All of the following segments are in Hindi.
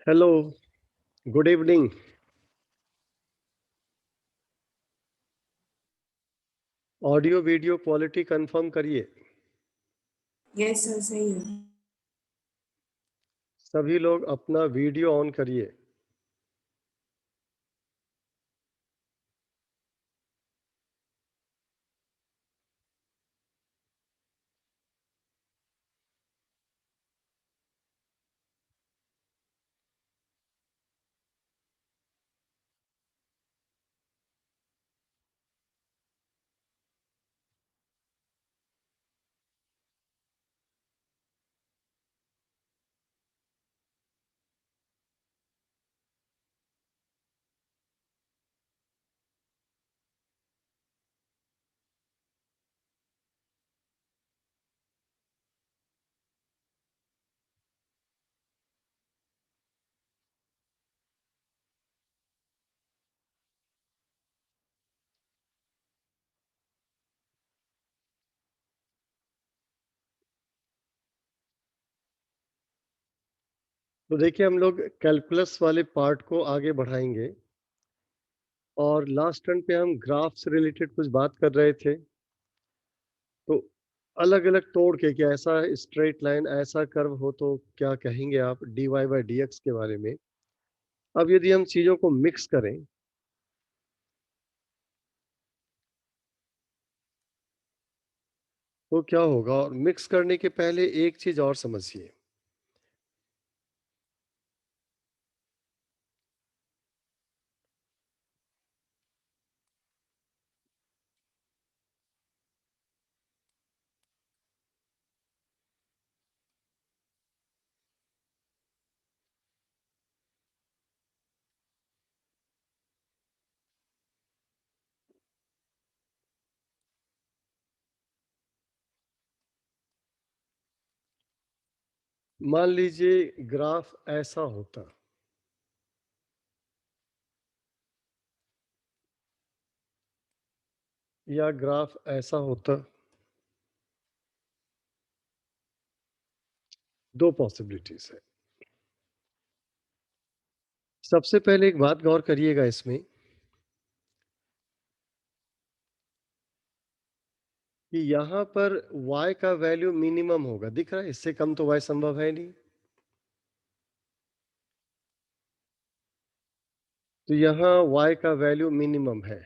Hello, good evening. Audio video quality confirm करिए। यस सर, सही है। सभी लोग अपना वीडियो ऑन करिए। तो देखिए, हम लोग कैलकुलस वाले पार्ट को आगे बढ़ाएंगे और लास्ट टर्न पे हम ग्राफ से रिलेटेड कुछ बात कर रहे थे। तो अलग अलग तोड़ के कि ऐसा स्ट्रेट लाइन, ऐसा कर्व हो तो क्या कहेंगे आप dy बाई डी एक्स के बारे में। अब यदि हम चीज़ों को मिक्स करें तो क्या होगा, और मिक्स करने के पहले एक चीज़ और समझिए। मान लीजिए ग्राफ ऐसा होता, या ग्राफ ऐसा होता। दो पॉसिबिलिटीज है। सबसे पहले एक बात गौर करिएगा इसमें कि यहाँ पर y का वैल्यू मिनिमम होगा, दिख रहा है, इससे कम तो y संभव है नहीं। तो यहाँ y का वैल्यू मिनिमम है।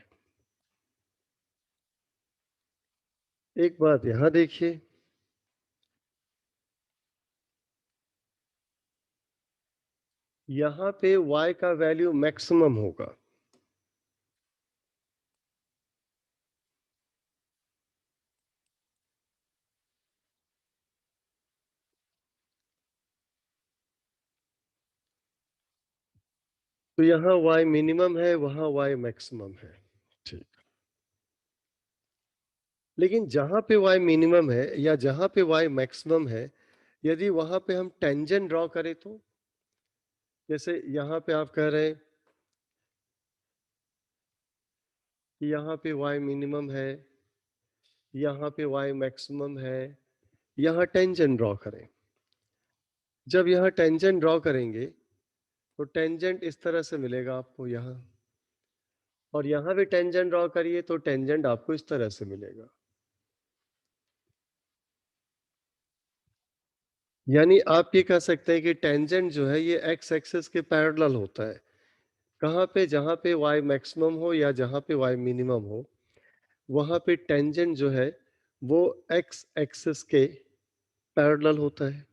एक बात यहाँ देखिए, यहाँ पे y का वैल्यू मैक्सिमम होगा। तो यहाँ y मिनिमम है, वहां y मैक्सिमम है। ठीक। लेकिन जहां पे y मिनिमम है या जहां पे y मैक्सिमम है, यदि वहां पे हम टेंजेंट ड्रॉ करें तो, जैसे यहाँ पे आप कह रहे हैं कि यहाँ पे y मिनिमम है, यहाँ पे y मैक्सिमम है, यहाँ टेंजेंट ड्रॉ करें। जब यहाँ टेंजेंट ड्रॉ करेंगे तो टेंजेंट इस तरह से मिलेगा आपको यहाँ, और यहाँ भी टेंजेंट ड्रॉ करिए तो टेंजेंट आपको इस तरह से मिलेगा। यानी आप ये कह सकते हैं कि टेंजेंट जो है ये एक्स एक्सिस के पैरेलल होता है। कहाँ पे? जहाँ पे y मैक्सिमम हो या जहाँ पे y मिनिमम हो, वहाँ पे टेंजेंट जो है वो एक्स एक्सिस के पैरेलल होता है।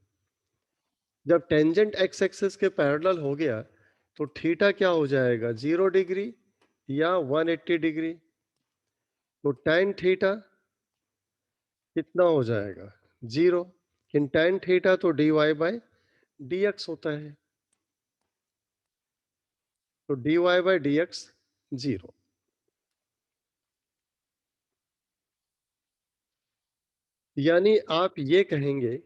जब टेंजेंट एक्स एक्सिस के पैरेलल हो गया तो थीटा क्या हो जाएगा? 0 डिग्री या 180 डिग्री। तो tan थीटा कितना हो जाएगा? 0। इन tan थीटा तो dy बाई डी एक्स होता है। तो dy बाई डी एक्स 0। यानी आप ये कहेंगे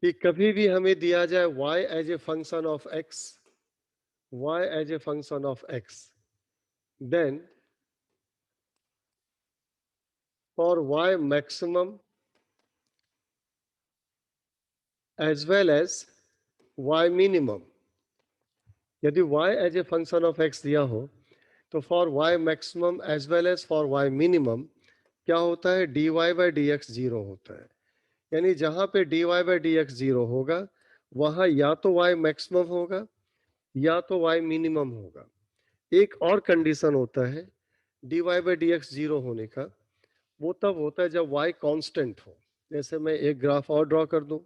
कि कभी भी हमें दिया जाए y as a function of x, y as a function of x, then for y maximum as well as y minimum, यदि y as a function of x दिया हो तो for y maximum as well as for y minimum क्या होता है, dy by D x zero होता है। यानी जहां पे dy by D x zero होगा वहां या तो y मैक्सिमम होगा या तो y मिनिमम होगा। एक और कंडीशन होता है dy by D x zero होने का, वो तब होता है जब y कांस्टेंट हो। जैसे मैं एक ग्राफ और ड्रॉ कर दूं,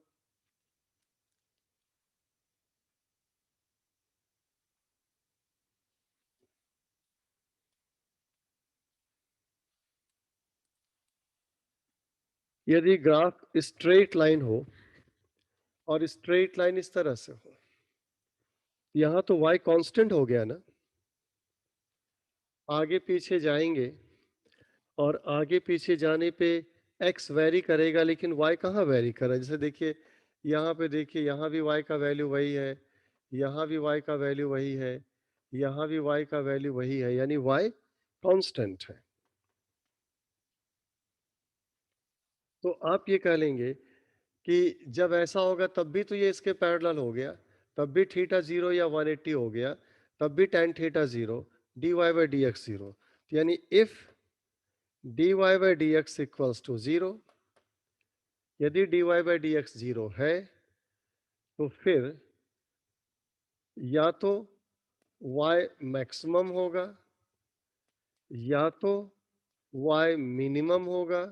यदि ग्राफ स्ट्रेट लाइन हो और स्ट्रेट लाइन इस तरह से हो, यहां तो y कांस्टेंट हो गया ना, आगे पीछे जाएंगे और आगे पीछे जाने पे x वेरी करेगा लेकिन y कहाँ वेरी कर रहा है। जैसे देखिए यहाँ पे, देखिए यहाँ भी y का वैल्यू वही है, यहाँ भी y का वैल्यू वही है, यहाँ भी y का वैल्यू वही है, यानी y कांस्टेंट है। तो आप ये कह लेंगे कि जब ऐसा होगा तब भी तो ये इसके पैरेलल हो गया, तब भी थीटा जीरो या 180 हो गया, तब भी tan theta zero, dy by D x zero. यानी if dy by D x equals to zero, यदि dy by D x zero है तो फिर या तो y मैक्सिमम होगा या तो y मिनिमम होगा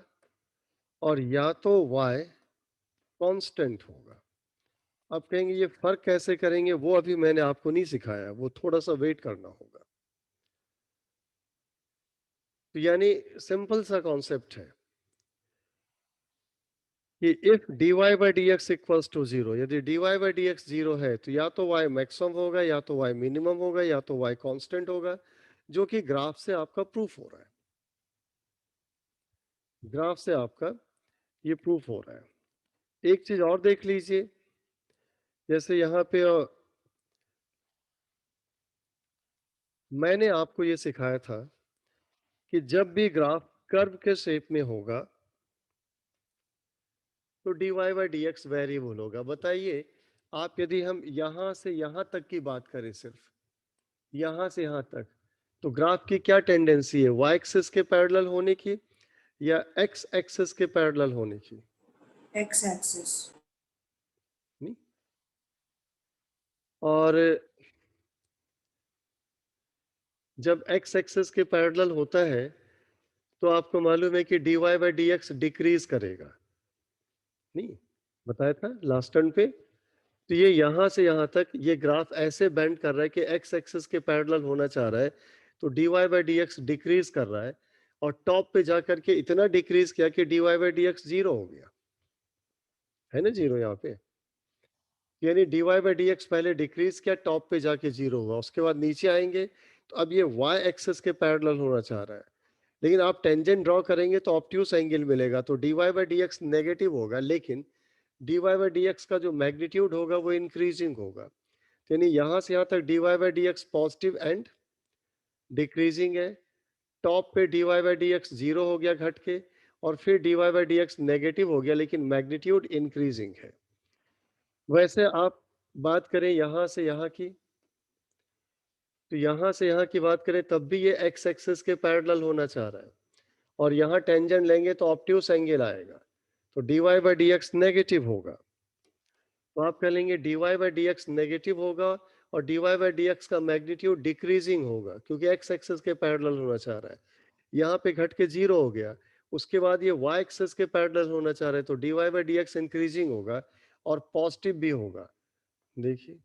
और या तो y कांस्टेंट होगा। अब कहेंगे ये फर्क कैसे करेंगे, वो अभी मैंने आपको नहीं सिखाया, वो थोड़ा सा वेट करना होगा। तो यानी सिंपल सा कॉन्सेप्ट है कि if dy by D x equals to zero, यदि dy by D x zero है तो या तो y मैक्सिमम होगा या तो y मिनिमम होगा या तो y कांस्टेंट होगा, जो कि ग्राफ से आपका प्रूफ हो रहा है। ग्राफ से आपका ये प्रूफ हो रहा है। एक चीज और देख लीजिए, जैसे यहाँ पे मैंने आपको ये सिखाया था कि जब भी ग्राफ कर्व के शेप में होगा तो dy by D x variable होगा। बताइए आप, यदि हम यहां से यहां तक की बात करें, सिर्फ यहां से यहां तक, तो ग्राफ की क्या टेंडेंसी है, y एक्सिस के पैरेलल होने की या x एक्सिस के पैरेलल होने की? X axis. नहीं? और जब x एक्सिस के पैरेलल होता है तो आपको मालूम है कि dy by D x decrease करेगा, नहीं? बताया था लास्ट टर्न पे। तो ये यहां से यहां तक ये ग्राफ ऐसे बेंड कर रहा है कि x एक्सिस के पैरेलल होना चाह रहा है, तो dy by D x decrease कर रहा है और टॉप पे जाकर के इतना डिक्रीज किया कि dy by D x zero हो गया, है ना जीरो यहाँ पे। यानी dy बाई डी एक्स पहले डिक्रीज किया, टॉप पे जाके जीरो हुआ, उसके बाद नीचे आएंगे तो अब ये y एक्सिस के पैरेलल होना चाह रहा है। लेकिन आप टेंजेंट ड्रॉ करेंगे तो ऑब्ट्यूस एंगल मिलेगा, तो dy by D X negative होगा, लेकिन dy बाई डी एक्स का जो मैग्नीट्यूड होगा वो इंक्रीजिंग होगा। यानी यहां से यहां तक dy by D X positive and decreasing है, टॉप पे dy by D x zero हो गया घट के, और फिर dy by D X negative हो गया लेकिन मैग्नीट्यूड इंक्रीजिंग है। वैसे आप बात करें यहां से यहां की, तो यहां से यहां की बात करें तब भी ये x एक्सिस के पैरेलल होना चाह रहा है, और यहाँ टेंजेंट लेंगे तो ऑब्ट्यूस एंगल आएगा, तो dy by D X negative होगा। तो आप कह लेंगे dy by D X negative होगा और dy बाई डी एक्स का मैग्नीट्यूड डिक्रीजिंग होगा क्योंकि x एक्सिस के पैरेलल होना चाह रहा है। यहाँ पे घट के जीरो हो गया, उसके बाद ये y एक्सिस के पैरेलल होना चाह रहे हैं, तो dy by D x increasing होगा और पॉजिटिव भी होगा। देखिए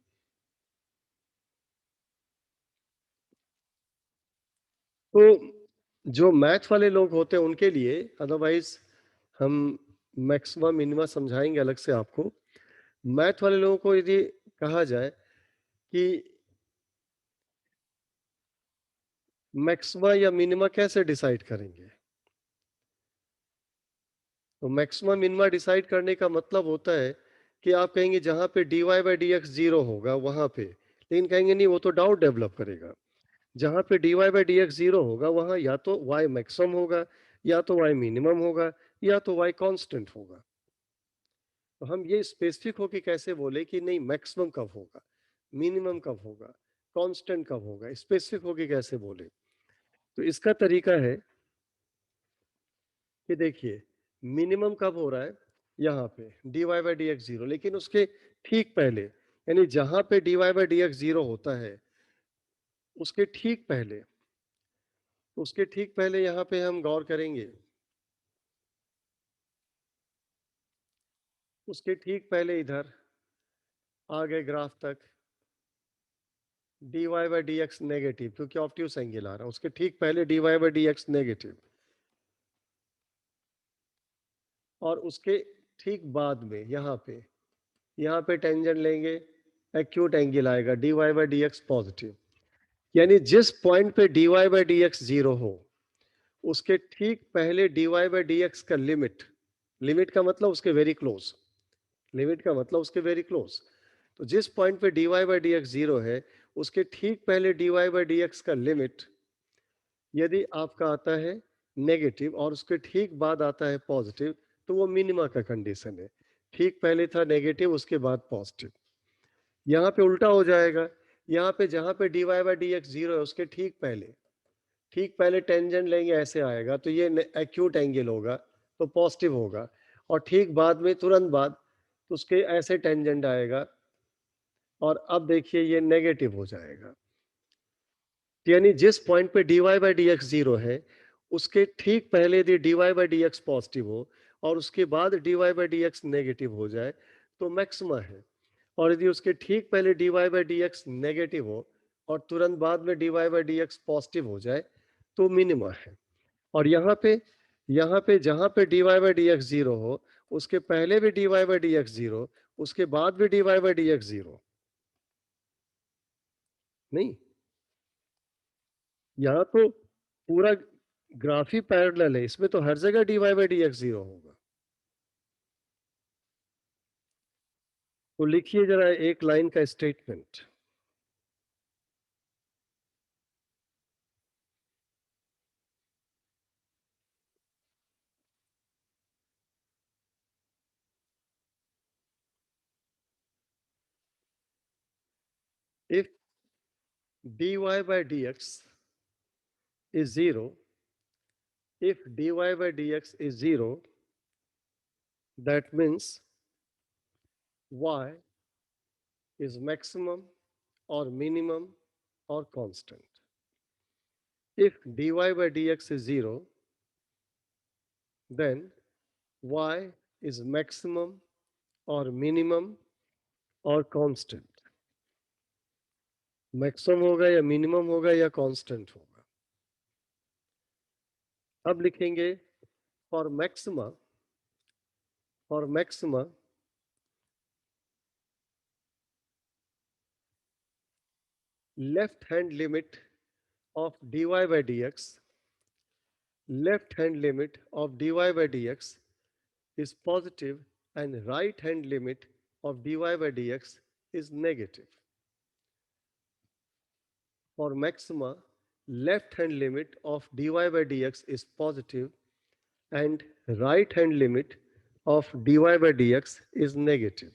तो जो मैथ वाले लोग होते हैं उनके लिए, अदरवाइज हम मैक्सिमा मिनिमा समझाएंगे अलग से आपको। मैथ वाले लोगों को यदि कहा जाए कि मैक्सिमा या मिनिमा कैसे डिसाइड करेंगे, तो मैक्सिमा मिनिमा डिसाइड करने का मतलब होता है कि आप कहेंगे जहां पे dy by D x zero होगा वहां पे, लेकिन कहेंगे नहीं वो तो डाउट डेवलप करेगा। जहां पे dy by D x zero होगा वहां या तो y मैक्सिमम होगा या तो y मिनिमम होगा या तो y कांस्टेंट होगा। तो हम ये स्पेसिफिक होके कैसे बोले कि नहीं मैक्सिमम कब होगा, मिनिमम कब होगा, कांस्टेंट कब होगा, स्पेसिफिक होके कैसे बोले? तो इसका तरीका है कि देखिए मिनिमम कब हो रहा है, यहाँ पे dy by D x zero, लेकिन उसके ठीक पहले, यानी जहां पे dy by D x zero होता है उसके ठीक पहले, उसके ठीक पहले यहाँ पे हम गौर करेंगे, उसके ठीक पहले इधर आ गए ग्राफ तक dy by D X negative, क्योंकि ऑप्टिव्स एंगल आ रहा है, उसके ठीक पहले dy by D X negative, और उसके ठीक बाद में यहाँ पे टेंजेंट लेंगे, एक्यूट एंगल आएगा dy by D X positive. यानी जिस पॉइंट पे dy by D x zero हो उसके ठीक पहले dy बाई डी एक्स का लिमिट, लिमिट का मतलब उसके वेरी क्लोज, लिमिट का मतलब उसके वेरी क्लोज, तो जिस पॉइंट पे dy by D x zero है उसके ठीक पहले dy बाई डी एक्स का लिमिट यदि आपका आता है नेगेटिव और उसके ठीक बाद आता है पॉजिटिव, तो वो मिनिमा का कंडीशन है। ठीक पहले था नेगेटिव, उसके बाद पॉजिटिव। यहाँ पे उल्टा हो जाएगा, यहाँ पे जहाँ पे dy by D x zero है उसके ठीक पहले टेंजेंट लेंगे, ऐसे आएगा तो ये एक्यूट एंगल होगा, तो पॉजिटिव होगा, और ठीक बाद में तुरंत बाद तो उसके ऐसे टेंजेंट आएगा, और अब देखिए ये नेगेटिव हो जाएगा। यानी जिस पॉइंट पे dy by D x zero है उसके ठीक पहले यदि dy by D X positive हो और उसके बाद dy by D X negative हो जाए तो मैक्सिमा है, और यदि उसके ठीक पहले dy by D X negative हो और तुरंत बाद में dy by D X positive हो जाए तो मिनिमा है। और यहाँ पे जहाँ पे dy by D x zero हो उसके पहले भी dy by D x zero, उसके बाद भी dy by D x zero नहीं, यहाँ तो पूरा ग्राफ ही पैरेलल है, इसमें तो हर जगह dy by D x zero होगा। तो लिखिए जरा एक लाइन का statement, if dy by dx is 0, if dy by dx is 0, that means y is maximum or minimum or constant. If dy by dx is 0, then y is maximum or minimum or constant. Maximum होगा या मिनिमम होगा या कांस्टेंट होगा। अब लिखेंगे for maxima, for maxima left hand limit of dy by dx, left hand limit of dy by dx is positive and right hand limit of dy by dx is negative. For maxima, left hand limit of dy by dx is positive and right hand limit of dy by dx is negative.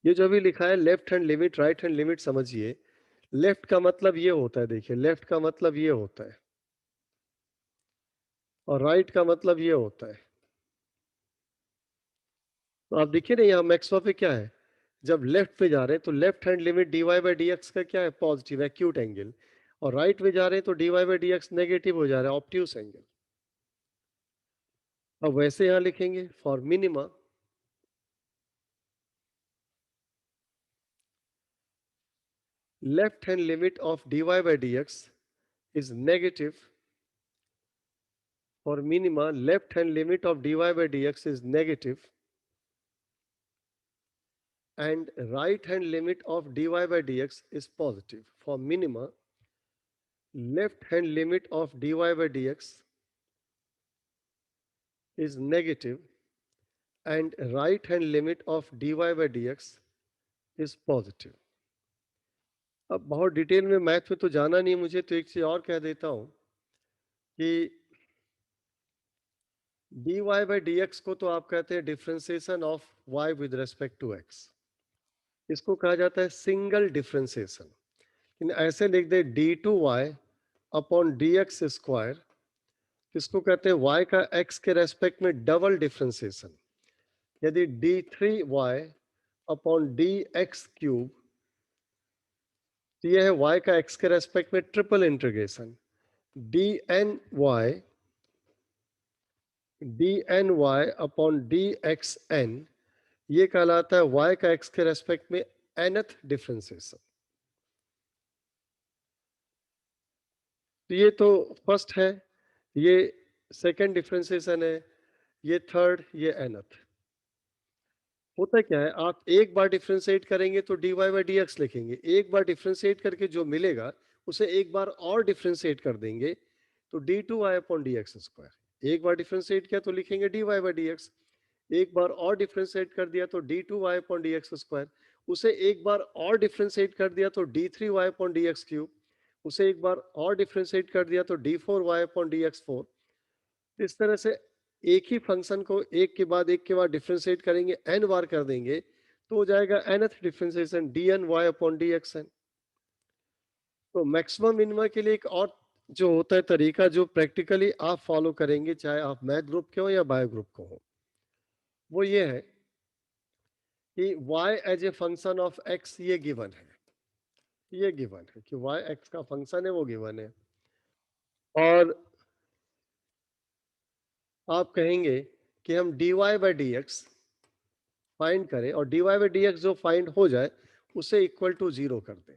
ये जो भी लिखा है left hand limit right hand limit, समझिए लेफ्ट का मतलब ये होता है, देखिए लेफ्ट का मतलब ये होता है और राइट का मतलब ये होता है। तो आप देखिए ना यहाँ मैक्सवा पे क्या है, जब लेफ्ट पे जा रहे हैं तो left hand limit dy by D x का क्या है, पॉजिटिव एक्यूट एंगल, और राइट में जा रहे हैं तो dy by D X negative हो जा रहा है, ऑप्ट्यूस एंगल। अब वैसे यहाँ लिखेंगे for minima left hand limit of dy by D x is negative, for minima left hand limit of dy by D x is negative and right hand limit of dy by dx is positive. For minima, left hand limit of dy by dx is negative and right hand limit of dy by dx is positive. अब बहुत डिटेल में मैथ में तो जाना नहीं मुझे, तो एक चीज और कह देता हूं कि dy बाई dx को तो आप कहते हैं differentiation of y with respect to x। इसको कहा जाता है सिंगल डिफरेंशिएशन। ऐसे लिख दे d2y अपॉन dx स्क्वायर, इसको कहते हैं y का x के रेस्पेक्ट में डबल डिफरेंशिएशन। यदि d3y अपॉन dx क्यूब, तो यह है y का x के रेस्पेक्ट में triple integration. dny upon dxn, ये कहलाता है y का x के रेस्पेक्ट में nth डिफरेंशिएशन। तो ये तो फर्स्ट है, ये सेकंड डिफरेंशिएशन है, ये थर्ड, ये nth। होता क्या है, आप एक बार डिफरेंशिएट करेंगे तो dy बाई dx लिखेंगे, एक बार डिफरेंशिएट करके जो मिलेगा उसे एक बार और डिफरेंशिएट कर देंगे तो d2y अपॉन dx स्क्वायर। एक बार डिफरेंशिएट किया तो लिखेंगे dy बाई dx, एक बार और डिफरेंशिएट कर दिया तो d2y अपॉन dx स्क्वायर, उसे एक बार और डिफरेंशिएट कर दिया तो d3y अपॉन dx क्यूब, उसे एक बार और डिफरेंशिएट कर दिया तो d4y अपॉन dx 4। इस तरह से एक ही फंक्शन को एक के बाद डिफरेंशिएट करेंगे, n बार कर देंगे तो हो जाएगा nth differentiation dny upon dxn। तो मैक्सिमम मिनिमा के लिए एक और जो होता है तरीका, जो प्रैक्टिकली आप फॉलो करेंगे चाहे आप मैथ ग्रुप के हो या बायो ग्रुप को हो, वो ये है कि y as a function of x ये गिवन है, ये गिवन है कि y x का फंक्शन है, वो गिवन है। और आप कहेंगे कि हम dy बाई dx फाइंड करें और dy बाई dx जो फाइंड हो जाए उसे इक्वल टू 0 कर दें।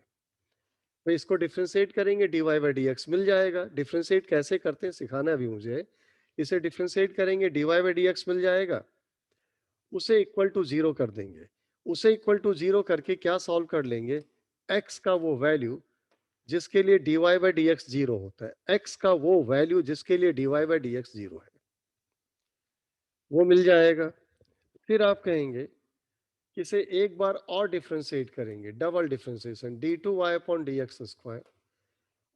तो इसको डिफरेंशिएट करेंगे, dy बाई dx मिल जाएगा। डिफरेंशिएट कैसे करते हैं सिखाना है अभी मुझे। इसे डिफरेंशिएट करेंगे, dy बाई dx मिल जाएगा, उसे इक्वल टू 0 कर देंगे। उसे इक्वल टू 0 करके क्या सॉल्व कर लेंगे, x का वो वैल्यू जिसके लिए dy बाई dx 0 होता है, x का वो वैल्यू जिसके लिए dy बाई dx 0 है, वो मिल जाएगा। फिर आप कहेंगे इसे एक बार और डिफरेंशिएट करेंगे, double differentiation d2y upon dx square,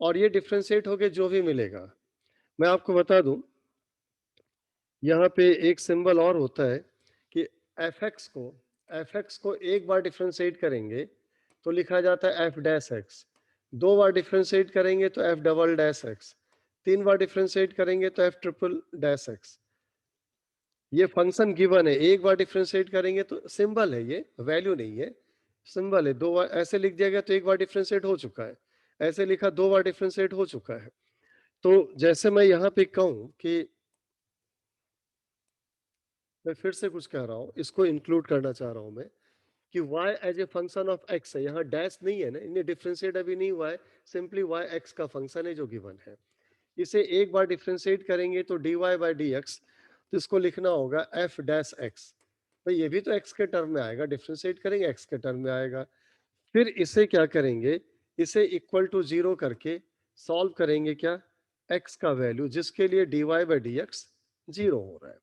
और ये डिफरेंशिएट होके जो भी मिलेगा, मैं आपको बता दूं यहाँ पे एक सिंबल और होता है कि fx को एक बार डिफरेंशिएट करेंगे तो लिखा जाता है f डैश x, दो बार डिफरेंशिएट करेंगे तो f डबल डैश x, तीन बार डिफरेंशिएट करेंगे तो f ट्रिपल डैश x। ये फंक्शन गिवन है, एक बार डिफरेंशिएट करेंगे तो सिंबल है, ये वैल्यू नहीं है, सिंबल है। दो बार ऐसे लिख दिया गया तो एक बार डिफरेंशिएट हो चुका है, ऐसे लिखा दो बार डिफरेंशिएट हो चुका है। तो जैसे मैं यहाँ पे कहूँ कि मैं फिर से कुछ कह रहा हूँ, इसको इंक्लूड करना चाह रहा हूँ मैं कि y as a function of x है, यहाँ डैश नहीं है ना, इन्हें डिफरेंशिएट अभी नहीं हुआ है, सिंपली y x का फंक्शन है जो गिवन है। इसे एक बार डिफरेंशिएट करेंगे तो dy बाई dx, तो इसको लिखना होगा f डैश x। भाई ये भी तो x के टर्म में आएगा, डिफरेंशिएट करेंगे x के टर्म में आएगा। फिर इसे क्या करेंगे, इसे इक्वल टू 0 करके सॉल्व करेंगे क्या, x का वैल्यू जिसके लिए dy बाई dx 0 हो रहा है,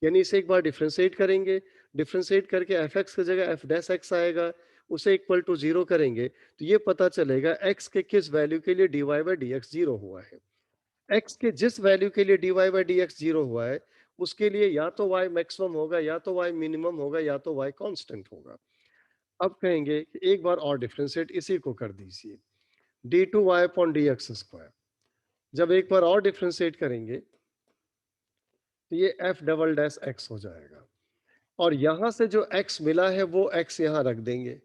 यानी इसे एक बार डिफरेंशिएट करेंगे, डिफरेंशिएट करके fx की जगह f डैश x आएगा, उसे इक्वल टू 0 करेंगे तो ये पता चलेगा x के किस वैल्यू के लिए dy बाई dx 0 हुआ है। x के जिस वैल्यू के लिए dy बाई dx 0 हुआ है उसके लिए या तो y मैक्सिमम होगा, या तो y मिनिमम होगा, या तो y कांस्टेंट होगा। अब कहेंगे कि एक बार और डिफरेंशिएट इसी को कर दीजिए, d2y अपॉन dx स्क्वायर। जब एक बार और डिफरेंशिएट करेंगे तो ये f डबल डैश x हो जाएगा, और यहां से जो x मिला है वो x यहां रख देंगे।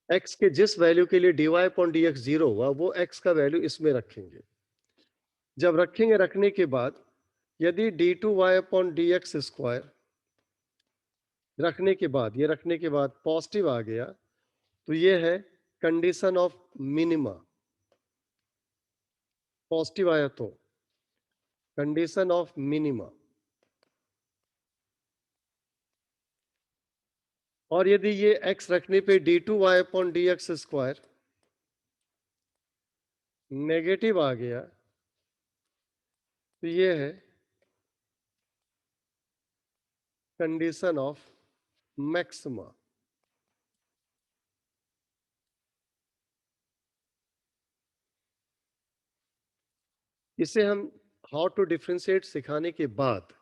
x के जिस वैल्यू के लिए dy अपॉन dx 0 हुआ वो x का वैल्यू इसमें रखेंगे। जब रखेंगे, रखने के बाद यदि d2y अपॉन dx स्क्वायर रखने के बाद, ये रखने के बाद पॉजिटिव आ गया तो ये है कंडीशन ऑफ मिनिमा, पॉजिटिव आया तो कंडीशन ऑफ मिनिमा। और यदि ये x रखने पे d2y upon dx square negative आ गया तो ये है कंडीशन ऑफ मैक्सिमा। इसे हम हाउ टू डिफरेंशिएट सिखाने के बाद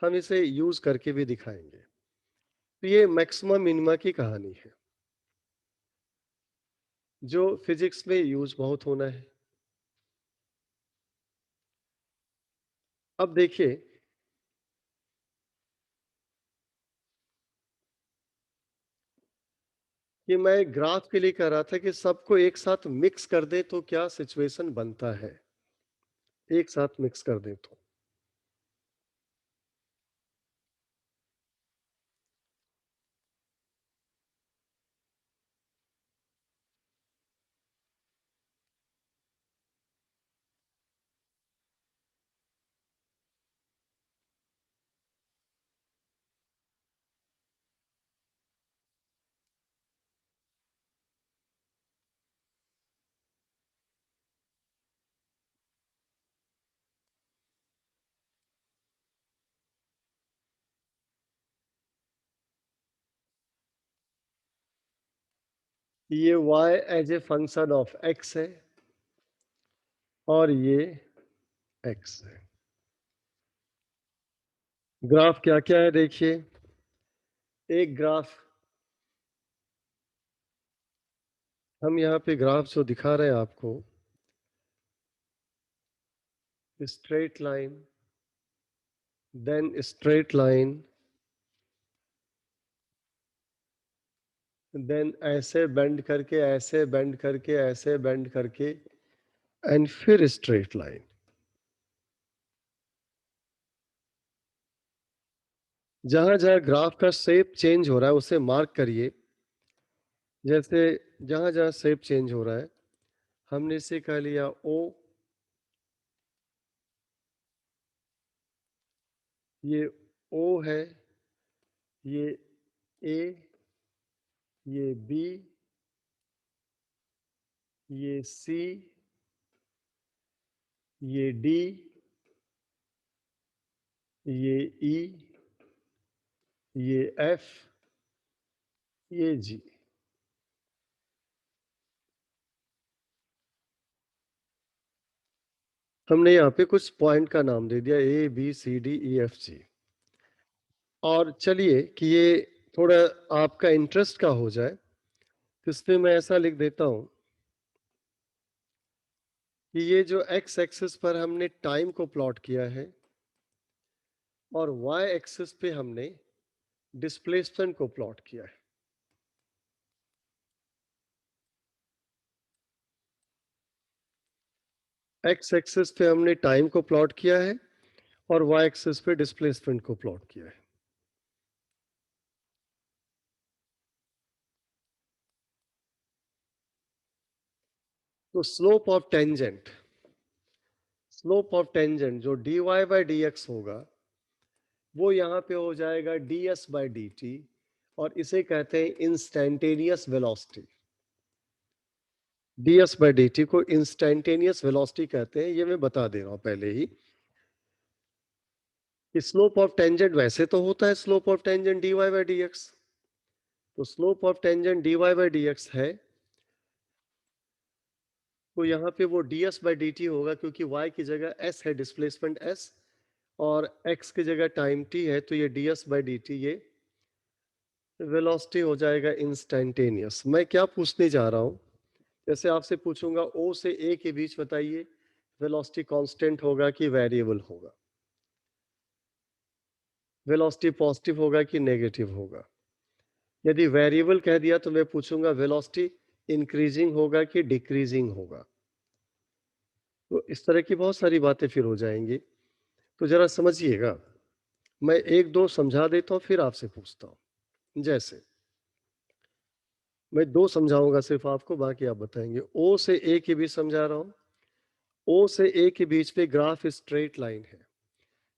हम इसे यूज करके भी दिखाएंगे। तो ये मैक्सिमम मिनिमा की कहानी है जो फिजिक्स में यूज बहुत होना है। अब देखिए कि मैं ग्राफ के लिए कह रहा था कि सबको एक साथ मिक्स कर दे तो क्या सिचुएशन बनता है, एक साथ मिक्स कर दे तो। ये y as a function of x है और ये x है। ग्राफ क्या क्या है देखिए, एक ग्राफ हम यहाँ पे ग्राफ जो दिखा रहे हैं आपको, straight line, then straight line, then ऐसे बेंड करके, ऐसे बेंड करके, ऐसे बेंड करके, एंड फिर स्ट्रेट लाइन। जहां जहां ग्राफ का शेप चेंज हो रहा है उसे मार्क करिए। जैसे जहां जहां शेप चेंज हो रहा है हमने इसे कह लिया ओ, ये ओ है, ये ए, ये बी, ये सी, ये डी, ये ई, ये एफ, ये जी। हमने यहाँ पे कुछ पॉइंट का नाम दे दिया A B C D E F G. और चलिए कि ये थोड़ा आपका इंटरेस्ट का हो जाए तो इसमें मैं ऐसा लिख देता हूं कि ये जो एक्स एक्सिस पर हमने टाइम को प्लॉट किया है और वाई एक्सिस पे हमने डिस्प्लेसमेंट को प्लॉट किया है। एक्स एक्सिस पे हमने टाइम को प्लॉट किया है और वाई एक्सिस पे डिस्प्लेसमेंट को प्लॉट किया है। तो स्लोप ऑफ टेंजेंट जो dy बाई डी एक्स होगा वो यहाँ पे हो जाएगा ds बाई डी टी, और इसे कहते हैं instantaneous velocity. ds by D T को इंस्टैंटेनियस वेलोसिटी कहते हैं, ये मैं बता दे रहा हूं पहले ही। स्लोप ऑफ टेंजेंट वैसे तो होता है slope of tangent dy by D x, तो slope of tangent dy by D X है, तो यहाँ पे वो ds बाई डी टी होगा क्योंकि y की जगह s है, डिस्प्लेसमेंट s, और x की जगह टाइम t है, तो ये ds बाई डी टी ये वेलोसिटी हो जाएगा इंस्टैंटेनियस। मैं क्या पूछने जा रहा हूँ, जैसे आपसे पूछूंगा o से a के बीच बताइए वेलोसिटी कांस्टेंट होगा कि वेरिएबल होगा, वेलोसिटी पॉजिटिव होगा कि नेगेटिव होगा। यदि वेरिएबल कह दिया तो मैं पूछूंगा वेलोसिटी इंक्रीजिंग होगा कि डिक्रीजिंग होगा। तो इस तरह की बहुत सारी बातें फिर हो जाएंगी। तो जरा समझिएगा, मैं एक दो समझा देता हूँ फिर आपसे पूछता हूँ। जैसे मैं दो समझाऊंगा सिर्फ आपको, बाकी आप बताएंगे। ओ से ए के बीच समझा रहा हूँ। ओ से ए के बीच में ग्राफ स्ट्रेट लाइन है,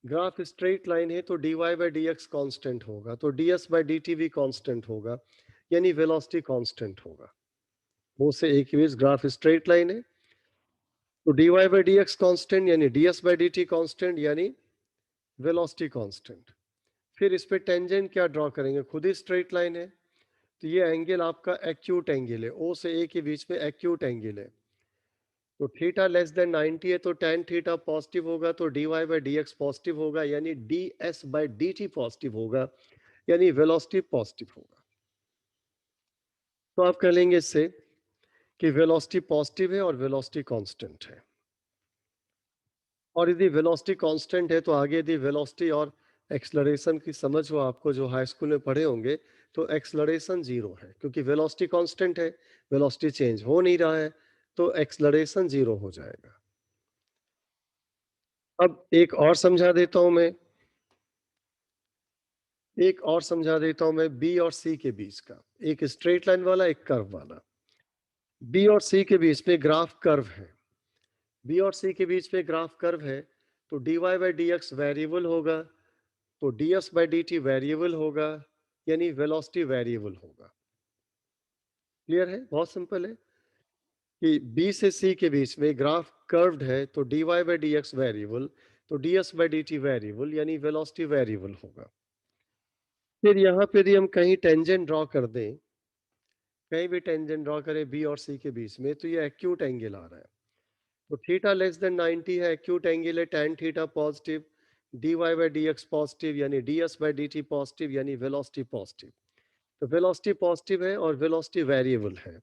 ग्राफ स्ट्रेट लाइन है तो dy by D x constant होगा, तो ds बाई डी टी भी कॉन्स्टेंट होगा, यानी वेलोसिटी कॉन्स्टेंट होगा। ओ से ए के बीच ग्राफ स्ट्रेट लाइन है तो dy by D x constant यानी ds by D T constant यानी वेलोसिटी कॉन्स्टेंट। फिर इस पे टेंजेंट क्या ड्रॉ करेंगे, खुद ही स्ट्रेट लाइन है, तो ये एंगल आपका एक्यूट एंगल है, ओ से ए के बीच में एक्यूट एंगल है, तो थीटा लेस देन 90 है तो tan थीटा पॉजिटिव होगा, तो dy बाई dx पॉजिटिव होगा, यानी ds बाई dt पॉजिटिव होगा, यानी वेलोसिटी पॉजिटिव होगा। तो आप कह लेंगे इससे कि वेलोसिटी पॉजिटिव है और वेलोसिटी कांस्टेंट है। और यदि वेलोसिटी कांस्टेंट है तो आगे यदि वेलोसिटी और एक्सेलरेशन की समझ हो आपको, जो हाई स्कूल में पढ़े होंगे, तो एक्सेलरेशन जीरो है क्योंकि वेलोसिटी कांस्टेंट है, वेलोसिटी चेंज हो नहीं रहा है, तो एक्सेलरेशन जीरो हो जाएगा। अब एक और समझा देता हूं मैं, बी और सी के बीच का, एक स्ट्रेट लाइन वाला, एक कर्व वाला। बी और सी के बीच में ग्राफ कर्व है, बी और सी के बीच में ग्राफ कर्व है, तो dy बाई dx वेरिएबल होगा, तो ds बाई dt वेरिएबल होगा, यानी वेलोसिटी वेरिएबल होगा। क्लियर है? बहुत सिंपल है कि b से c के बीच में ग्राफ कर्व्ड है, तो dy बाई dx वेरिएबल, तो ds बाई dt वेरिएबल, यानी वेलोसिटी वेरिएबल होगा। फिर यहाँ पे यदि हम कहीं टेंजेंट ड्रॉ कर दें, कहीं भी टेंजेंट ड्रॉ करें बी और सी के बीच में, तो ये एक्यूट एंगल आ रहा है, तो थीटा लेस देन 90 है, एक्यूट एंगल है, tan theta positive, dy by dx positive, यानी ds बाई dt पॉजिटिव, यानी वेलोसिटी पॉजिटिव। तो वेलोसिटी पॉजिटिव है और वेलोसिटी वेरिएबल है।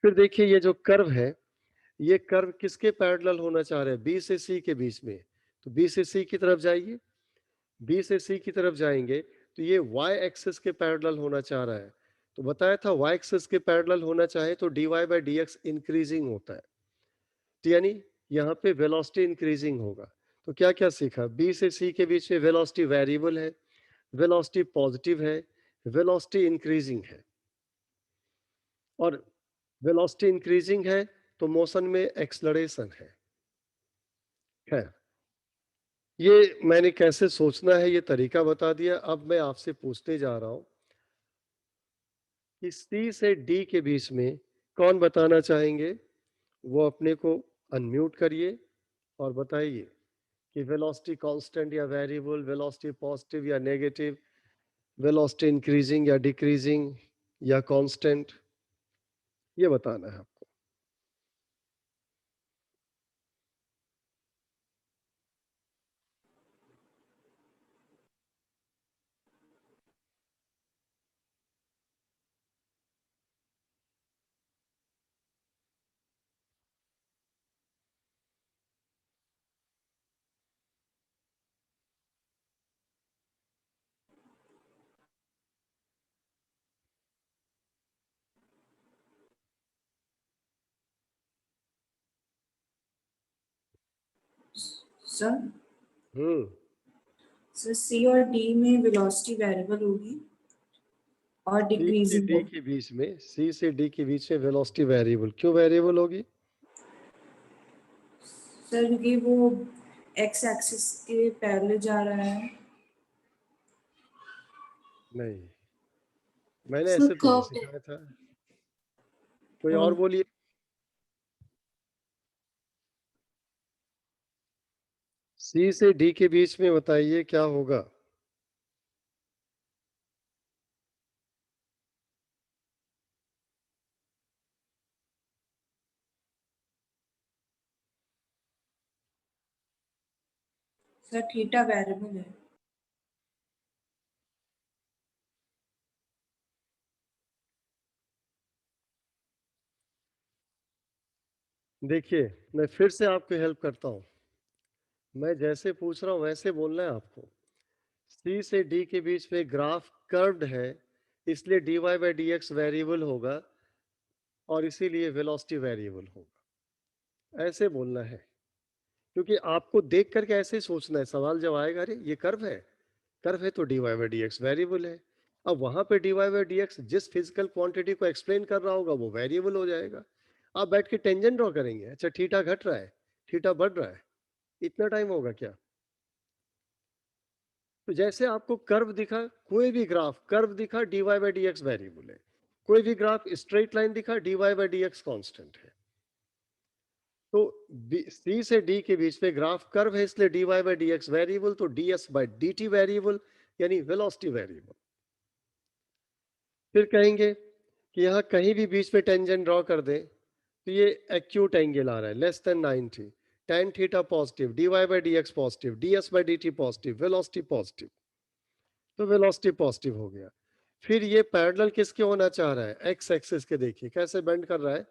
फिर देखिए ये जो कर्व है, ये कर्व किसके पैरेलल होना चाह रहे हैं? बी से सी के बीच में। तो बी से सी की तरफ जाइए, बी से सी की तरफ जाएंगे तो ये y एक्सिस के पैरेलल होना चाह रहा है। तो बताया था y एक्सिस के पैरेलल होना चाहे तो dy बाई dx इंक्रीजिंग होता है, तो यानी यहाँ पे वेलोसिटी इंक्रीजिंग होगा। तो क्या क्या सीखा? बी से सी के बीच में वेलोसिटी वेरिएबल है, वेलोसिटी पॉजिटिव है, वेलोसिटी इंक्रीजिंग है, और वेलोसिटी इंक्रीजिंग है तो मोशन में एक्सलरेशन है। खैर, ये मैंने कैसे सोचना है ये तरीका बता दिया। अब मैं आपसे पूछते जा रहा हूं कि सी से डी के बीच में कौन बताना चाहेंगे? वो अपने को अनम्यूट करिए और बताइए कि वेलोसिटी कांस्टेंट या वेरिएबल, वेलोसिटी पॉजिटिव या नेगेटिव, वेलोसिटी इंक्रीजिंग या डिक्रीजिंग या कांस्टेंट, ये बताना है आपको। सर हम्म सर सी और डी में वेलोसिटी वेरिएबल होगी और सी से डिक्रीजिंग डी होगी। के बीच में, सी से डी के बीच में वेलोसिटी वेरिएबल क्यों वेरिएबल होगी? सर क्योंकि वो एक्स एक्सिस के पैरेलल जा रहा है। नहीं, मैंने सर ऐसे तो नहीं कर्व्ड है। सिखाया था। कोई और और बोलिए। सी से डी के बीच में बताइए क्या होगा? सर थीटा वेरिएबल है। देखिए, मैं फिर से आपको हेल्प करता हूँ, मैं जैसे पूछ रहा हूँ वैसे बोलना है आपको। सी से डी के बीच में ग्राफ कर्व्ड है, इसलिए dy बाई dx वेरिएबल होगा और इसीलिए वेलोसिटी वेरिएबल होगा, ऐसे बोलना है। क्योंकि आपको देख करके ऐसे ही सोचना है, सवाल जब आएगा अरे ये कर्व है, कर्व है तो dy बाई dx वेरिएबल है। अब वहां पे dy बाई dx जिस फिजिकल क्वांटिटी को एक्सप्लेन कर रहा होगा वो वेरिएबल हो जाएगा। आप बैठ के टेंजेंट ड्रॉ करेंगे, अच्छा थीटा घट रहा है, थीटा बढ़ रहा है, इतना टाइम होगा क्या? तो जैसे आपको कर्व दिखा, कोई भी ग्राफ कर्व दिखा, dy बाई dx वेरिएबल है, कोई भी ग्राफ स्ट्रेट लाइन दिखा, dy बाई dx कांस्टेंट है। तो सी से डी के बीच में ग्राफ कर्व है, इसलिए dy बाई dx वेरिएबल, तो ds बाई dt वेरिएबल, यानी वेलोसिटी वेरिएबल। फिर कहेंगे कि यहाँ कहीं भी बीच में टेंजेंट ड्रॉ कर दें तो ये एक्यूट एंगल आ रहा है less then 90, tan theta positive, dy by dx positive, ds by dt positive, velocity positive, तो वेलोसिटी पॉजिटिव हो गया। फिर ये पैरेलल किसके होना चाह रहा है, एक्स एक्सिस के। देखिए कैसे बेंड कर रहा है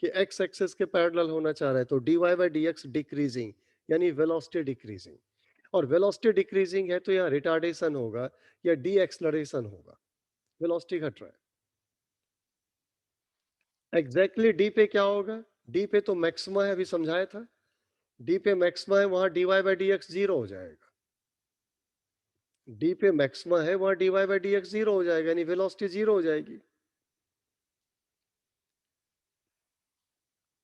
कि एक्स एक्सिस के पैरेलल होना चाह रहा है, तो dy by dx डिक्रीजिंग, यानी वेलोसिटी डिक्रीजिंग। और वेलोसिटी डिक्रीजिंग है तो यहाँ रिटार्डेशन होगा या डी एक्सलरेशन होगा, वेलोसिटी घट रहा है। एग्जैक्टली डी पे क्या होगा, डी पे तो मैक्सिमा है, अभी समझाया था। डी पे मैक्सिमा है, वहां d Y by D x zero हो जाएगा। डी पे मैक्सिमा है, वहां d Y by D x zero हो जाएगा, यानी वेलोसिटी जीरो हो जाएगी।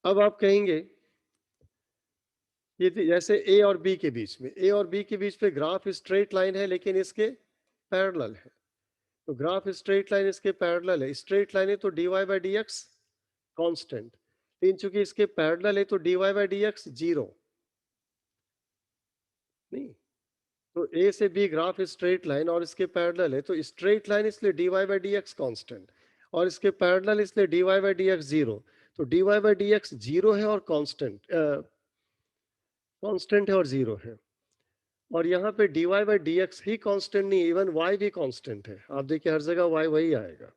अब आप कहेंगे ये जैसे ए और बी के बीच में, ए और बी के बीच पे ग्राफ स्ट्रेट लाइन है लेकिन इसके पैरेलल है, तो ग्राफ स्ट्रेट लाइन इसके पैरेलल है, स्ट्रेट लाइन है तो D Y by D x constant, लेकिन चूंकि इसके पैरेलल है तो D Y by D x zero नहीं। तो ए से बी ग्राफ स्ट्रेट लाइन और इसके पैरेलल है, तो स्ट्रेट लाइन इसलिए D Y by D x constant, और इसके पैरेलल इसलिए D Y by D x zero. तो D Y by D x zero है और कांस्टेंट कांस्टेंट है और जीरो है। और यहाँ पे d Y by D x ही कांस्टेंट नहीं, इवन वाई भी कांस्टेंट है। आप देखिए हर जगह वाई वही आएगा।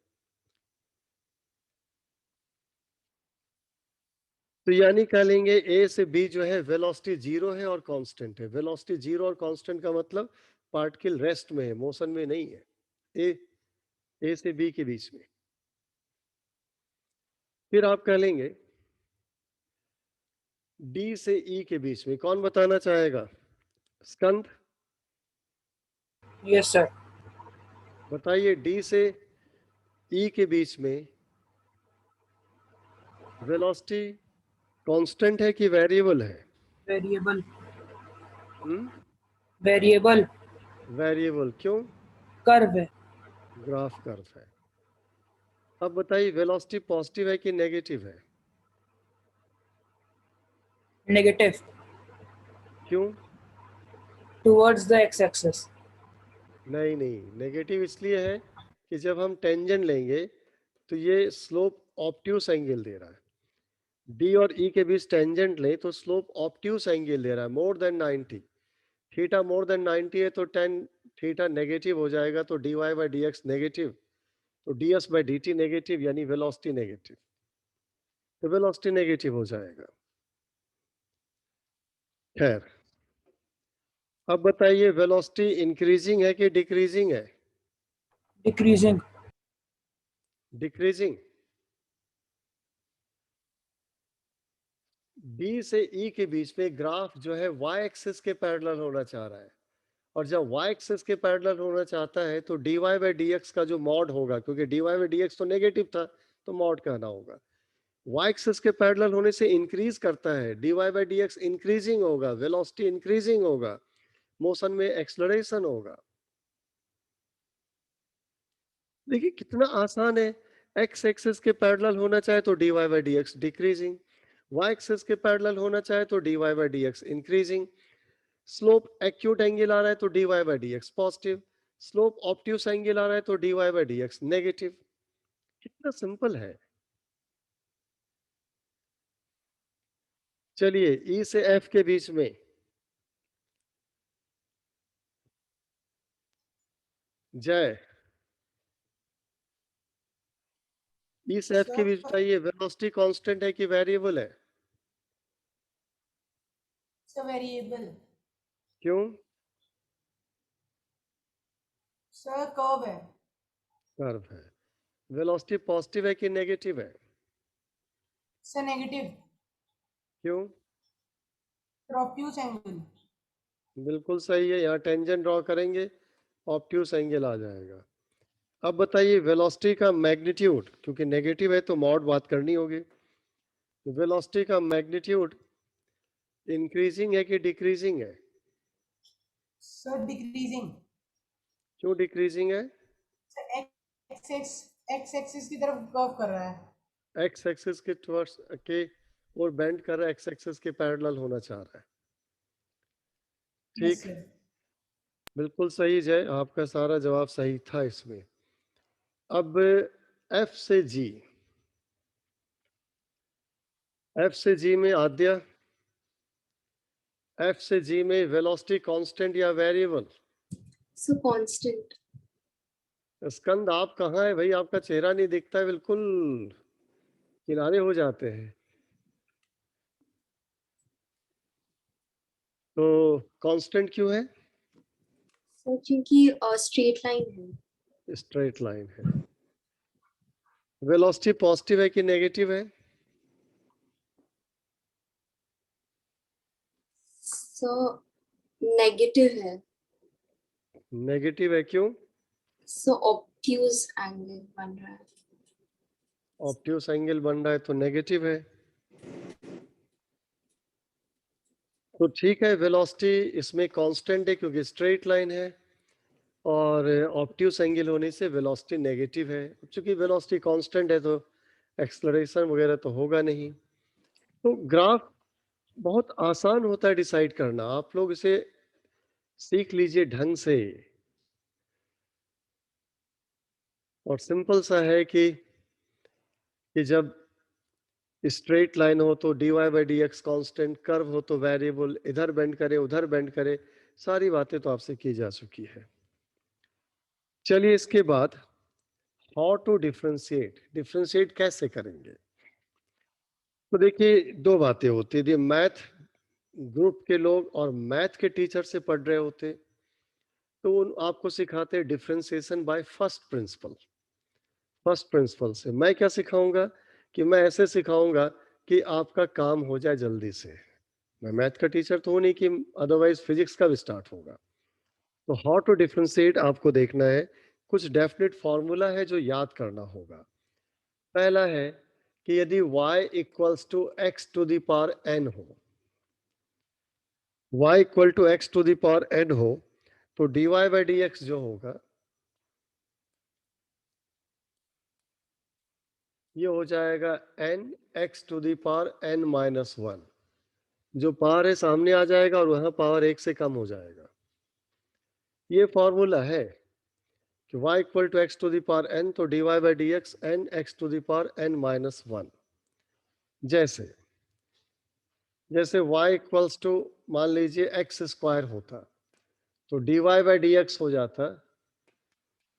तो यानी कह लेंगे ए से बी जो है वेलोसिटी जीरो है और कांस्टेंट है। वेलोसिटी जीरो और कांस्टेंट का मतलब पार्टिकल रेस्ट में है, मोशन में नहीं है। ए से बी के बीच में। फिर आप कह लेंगे डी से ई के बीच में, कौन बताना चाहेगा, स्कंद यस सर। बताइए, डी से ई के बीच में वेलोसिटी कांस्टेंट है कि वेरिएबल है? वेरिएबल। हम्म, वेरिएबल। वेरिएबल क्यों? कर्व है। ग्राफ कर्व है। अब बताइए वेलोसिटी पॉजिटिव है कि नेगेटिव है? नेगेटिव। क्यों? Towards the x axis. नहीं नहीं, नेगेटिव इसलिए है कि जब हम टेंजेंट लेंगे तो ये स्लोप ऑब्ट्यूस एंगल दे रहा है। डी और ई के बीच टेंजेंट ले तो स्लोप ऑब्ट्यूस एंगल दे रहा है, more than 90। Theta more than 90 है तो टेन थीटा नेगेटिव हो जाएगा, तो D Y by D X negative, तो D S by D T negative, यानी वेलोसिटी नेगेटिव, तो वेलोसिटी नेगेटिव हो जाएगा। खैर, अब बताइए वेलोसिटी इंक्रीजिंग है कि डिक्रीजिंग है? डिक्रीजिंग। डिक्रीजिंग। डी से ई के बीच में ग्राफ जो है वाई एक्सिस के पैरेलल होना चाह रहा है, और जब वाई एक्सिस के पैरेलल होना चाहता है तो D Y by D x का जो मॉड होगा, क्योंकि d Y by D x तो नेगेटिव था तो मॉड कहना होगा। वाई एक्सिस के पैरेलल होने से इंक्रीज करता है, d Y by D x increasing होगा, वेलोसिटी इंक्रीजिंग होगा, मोशन में एक्सलरेशन होगा। देखिए कितना आसान है। एक्स एक्सिस के पैरेलल होना चाहे तो D Y by D X decreasing, Y axis के पैरेलल होना चाहे तो D Y by D x increasing, slope acute angle आ रहा है तो D Y by D X positive, slope obtuse angle आ रहा है तो D Y by D X negative. कितना सिंपल है। चलिए ई से एफ के बीच में, जय, ई से एफ के बीच बताइए वेलोसिटी कांस्टेंट है कि वेरिएबल है? Sir variable. क्यों? सर कर्व है। कर्व है। वेलोसिटी पॉजिटिव है कि नेगेटिव है? Sir negative. क्यों? Obtuse angle. बिल्कुल सही है, यहाँ टेंजेंट ड्रॉ करेंगे, ऑब्ट्यूस एंगल आ जाएगा। अब बताइए वेलोसिटी का मैग्नीट्यूड, क्योंकि नेगेटिव है तो मॉड बात करनी होगी। वेलोसिटी का मैग्नीट्यूड इंक्रीजिंग है कि डिक्रीजिंग है? Sir decreasing. क्यों डिक्रीजिंग है? सर एक्स एक्सिस की तरफ कर्व कर रहा है। एक्स एक्सिस के टुवर्ड्स के और बेंड कर रहा है, एक्स एक्सिस के पैरेलल होना चाह रहा है। ठीक, बिल्कुल सही जय, आपका सारा जवाब सही था इसमें। अब एफ से जी, एफ से जी में आद्या, एफ से जी में वेलोसिटी कांस्टेंट या वेरिएबल? So constant. स्कंद आप कहाँ है भाई, आपका चेहरा नहीं दिखता है, बिल्कुल किनारे हो जाते हैं। तो कांस्टेंट क्यों है? So क्योंकि straight line है. स्ट्रेट लाइन है। वेलोसिटी पॉजिटिव है कि नेगेटिव है? So negative है. नेगेटिव है, क्यों? So obtuse angle बन रहा है. ऑब्ट्यूस एंगल बन रहा है तो नेगेटिव है। तो ठीक है, वेलोसिटी इसमें कांस्टेंट है क्योंकि स्ट्रेट लाइन है, और ऑब्ट्यूस एंगल होने से वेलोसिटी नेगेटिव है। चूंकि वेलोसिटी कांस्टेंट है तो एक्सेलरेशन वगैरह तो होगा नहीं। तो ग्राफ बहुत आसान होता है डिसाइड करना, आप लोग इसे सीख लीजिए ढंग से। और सिंपल सा है कि जब स्ट्रेट लाइन हो तो dy by D x constant, curve हो तो वेरिएबल, इधर बेंड करे उधर बेंड करे, सारी बातें तो आपसे की जा चुकी है। चलिए इसके बाद हाउ टू डिफ्रेंशिएट कैसे करेंगे? तो देखिए दो बातें होती थी, मैथ ग्रुप के लोग और मैथ के टीचर से पढ़ रहे होते तो आपको सिखाते डिफ्रेंसिएशन बाय फर्स्ट प्रिंसिपल से। मैं क्या सिखाऊंगा कि मैं ऐसे सिखाऊंगा कि आपका काम हो जाए जल्दी से। मैं मैथ का टीचर तो हूं नहीं कि अदरवाइज फिजिक्स का भी स्टार्ट होगा। तो हाउ टू डिफ्रेंशिएट आपको देखना है, कुछ डेफिनेट फॉर्मूला है जो याद करना होगा। पहला है कि यदि y equals to x to the power n हो, y equal to x to the power n हो, तो dy बाई डी एक्स जो होगा ये हो जाएगा n x to the power n minus one. जो पावर है सामने आ जाएगा और वहां पावर एक से कम हो जाएगा। ये फॉर्मूला है कि y equal to x to the power n, तो dy by D x n x to the power n minus one. जैसे जैसे y इक्वल्स टू मान लीजिए एक्स स्क्वायर होता तो dy बाई डी एक्स हो जाता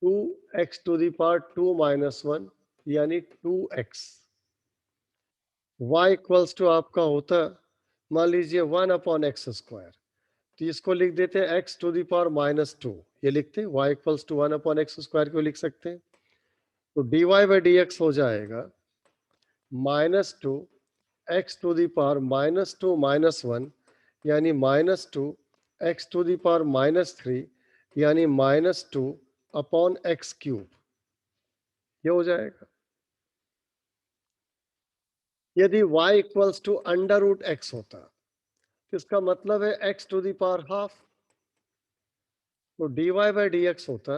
2x to the power 2 minus one, यानी 2x। y इक्वल्स टू आपका होता मान लीजिए 1 अपॉन एक्स स्क्वायर, तो इसको लिख देते हैं x to the power minus two. ये लिखते हैं y equals to 1 upon x square को लिख सकते हैं। तो dy बाई डी एक्स हो जाएगा minus two x to the power minus two minus one, यानी minus two x to the power minus three, यानी minus two upon X cube. ये हो जाएगा। यदि y equals to under root X होता तो इसका मतलब है x to the power half, तो dy बाई डी एक्स होता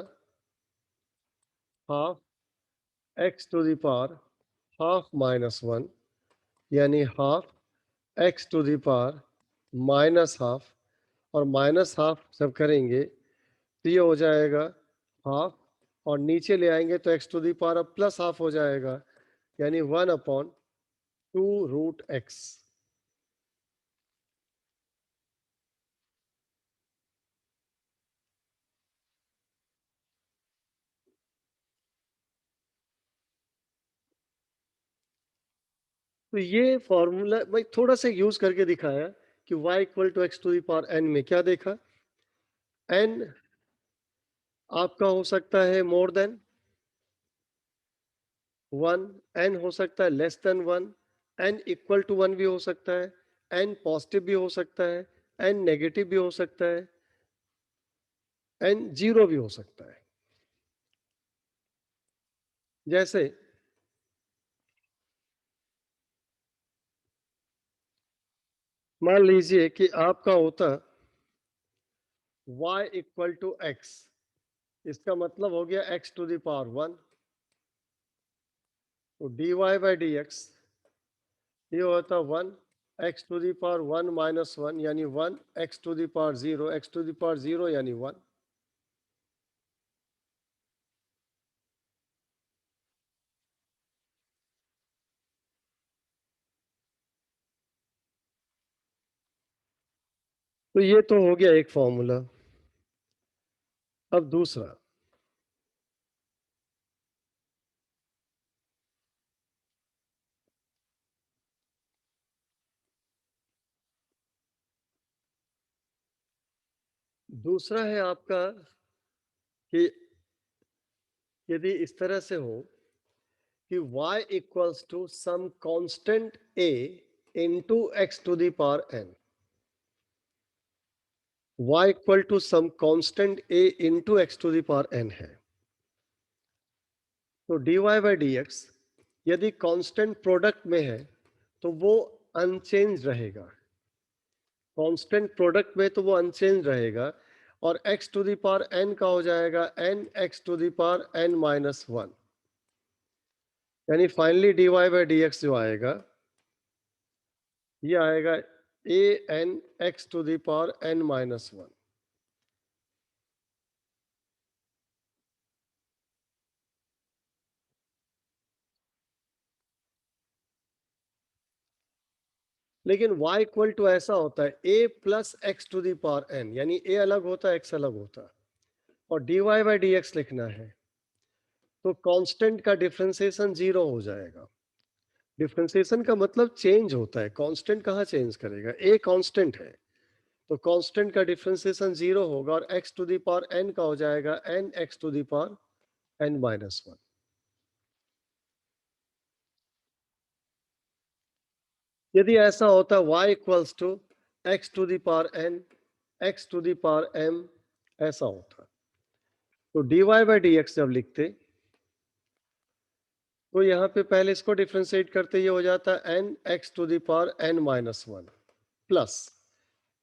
half x to the power half minus one, यानी half x to the power minus half. और माइनस हाफ जब करेंगे तो ये हो जाएगा हाफ, और नीचे ले आएंगे तो x टू द पावर अब प्लस हाफ हो जाएगा, यानी 1 अपॉन 2 रूट एक्स। तो ये फॉर्मूला मैं थोड़ा सा यूज करके दिखाया कि y equal to x to the power n में क्या देखा, n आपका हो सकता है मोर देन वन, n हो सकता है less than one, n equal to one भी हो सकता है, n पॉजिटिव भी हो सकता है, n नेगेटिव भी हो सकता है, n जीरो भी हो सकता है। जैसे मान लीजिए कि आपका होता y इक्वल टू एक्स, इसका मतलब हो गया x to the power one, तो dy बाई डी एक्स ये होता one X to the power one minus one, यानी one X to the power zero, X to the power zero यानी वन। तो ये तो हो गया एक फॉर्मूला। अब दूसरा, दूसरा है आपका कि यदि इस तरह से हो कि y equals to some constant a into x to the power n, y equal to some constant a into x to the power n है, तो dy बाई dx यदि कांस्टेंट प्रोडक्ट में है तो वो अनचेंज रहेगा। कांस्टेंट प्रोडक्ट में तो वो अनचेंज रहेगा, और x to the power n का हो जाएगा n x to the power n minus one, यानी फाइनली dy बाई dx जो आएगा ये आएगा a n x to the power n minus one. लेकिन y इक्वल टू ऐसा होता है a plus x to the power n, यानी a अलग होता है x अलग होता है, और dy बाई dx लिखना है तो कांस्टेंट का डिफरेंशिएशन जीरो हो जाएगा। डिफरेंशिएशन का मतलब चेंज होता है, कांस्टेंट कहाँ चेंज करेगा, a कांस्टेंट है तो कांस्टेंट का डिफरेंशिएशन जीरो होगा, और x to the power n का हो जाएगा n x to the power n minus one. यदि ऐसा होता y equals to x to the power n x to the power m, ऐसा होता तो dy बाई dx जब लिखते तो यहाँ पे पहले इसको डिफरेंशिएट करते ये हो जाता है n x to the power n minus one, plus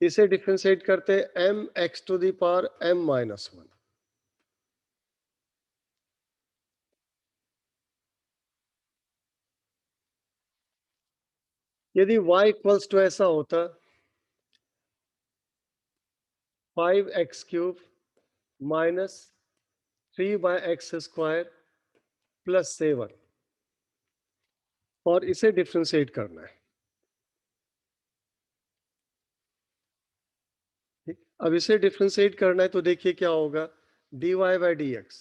इसे डिफरेंशिएट करते m x to the power m minus one. यदि y इक्वल्स टू ऐसा होता 5x cube minus 3 by x square plus 7, और इसे डिफरेंशिएट करना है। ठीक? अब इसे डिफरेंशिएट करना है तो देखिए क्या होगा, dy बाई dx,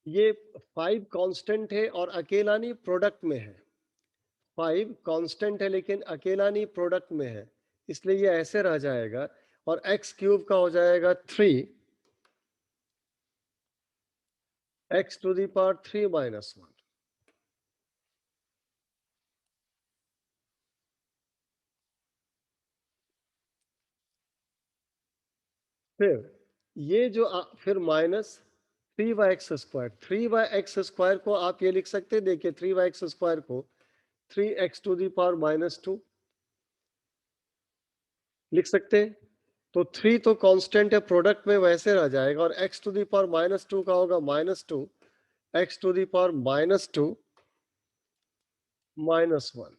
ये 5 कांस्टेंट है और अकेला नहीं प्रोडक्ट में है, 5 कांस्टेंट है लेकिन अकेला नहीं प्रोडक्ट में है, इसलिए ये ऐसे रह जाएगा, और x क्यूब का हो जाएगा 3 x to the power 3 minus one. फिर ये जो फिर minus 3 by x square, 3 by x square को आप ये लिख सकते हैं, देखिए 3 बाई एक्स स्क्वायर को 3x to the power minus two लिख सकते हैं, तो 3 तो कांस्टेंट है प्रोडक्ट में वैसे रह जाएगा, और x to the power minus two का होगा minus two x to the power minus two minus one,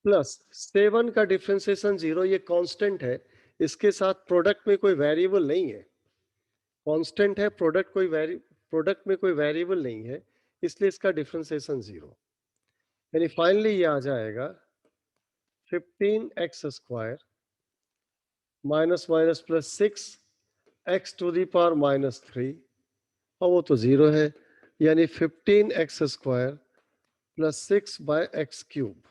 plus 7 का डिफरेंशिएशन जीरो, ये कांस्टेंट है, इसके साथ प्रोडक्ट में कोई वेरिएबल नहीं है, कांस्टेंट है प्रोडक्ट में कोई वेरिएबल नहीं है, इसलिए इसका डिफरेंशिएशन जीरो, यानी फाइनली ये आ जाएगा 15x square minus minus plus 6x to the power minus three, और वो तो जीरो है, यानी 15x square plus 6 by x cube,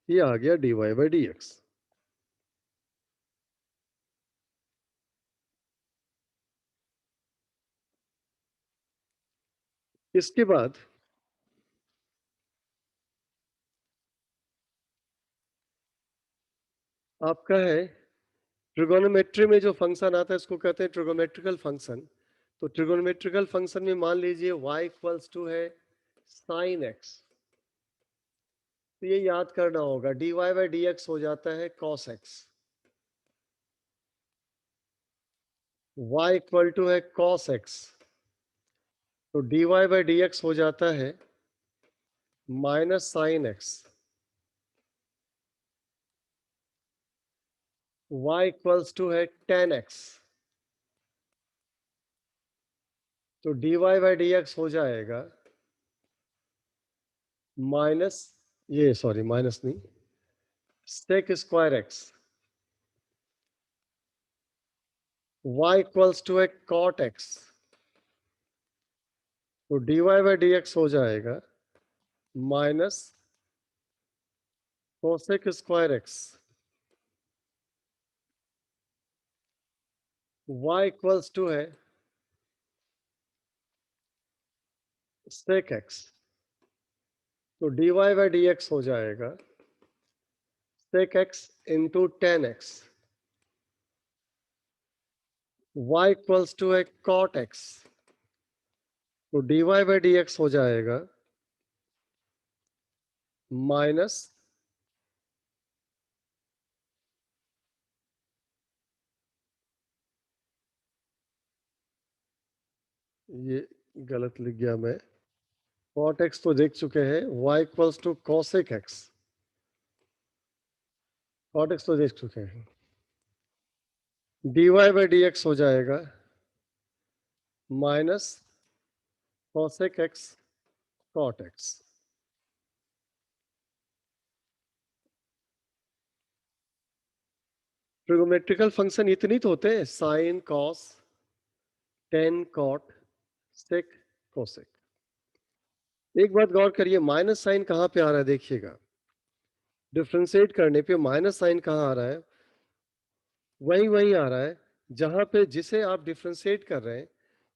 ये आ गया dy बाई dx। इसके बाद आपका है ट्रिगोनोमेट्री में जो फंक्शन आता है इसको कहते हैं ट्रिगोमेट्रिकल फंक्शन। तो ट्रिगोनोमेट्रिकल फंक्शन में मान लीजिए y इक्वल्स टू है साइन x, तो ये याद करना होगा dy बाई dx हो जाता है cos x, y equal to है cos x, तो dy बाई dx हो जाता है minus sine x, y equals to है tan x, तो dy बाई dx हो जाएगा माइनस, ये सॉरी माइनस नहीं, sec square x, y equals to a cot x, तो dy बाई dx हो जाएगा minus cosec square x, y equals to है sec x, तो dy बाई dx हो जाएगा sec x into tan x, y equals to है cot x, तो dy बाई dx हो जाएगा माइनस ये गलत लिख गया मैं, cot x तो देख चुके हैं, y equals to cosec x, cot x तो देख चुके हैं, dy बाई dx हो जाएगा minus cosec x cot x। Trigonometrical function इतनी तो होते हैं, sine cos tan cot sec cosec. एक बात गौर करिए, माइनस साइन कहाँ पे आ रहा है देखिएगा, डिफ्रेंशिएट करने पे माइनस साइन कहाँ आ रहा है, वही आ रहा है जहां पे जिसे आप डिफ्रेंशिएट कर रहे हैं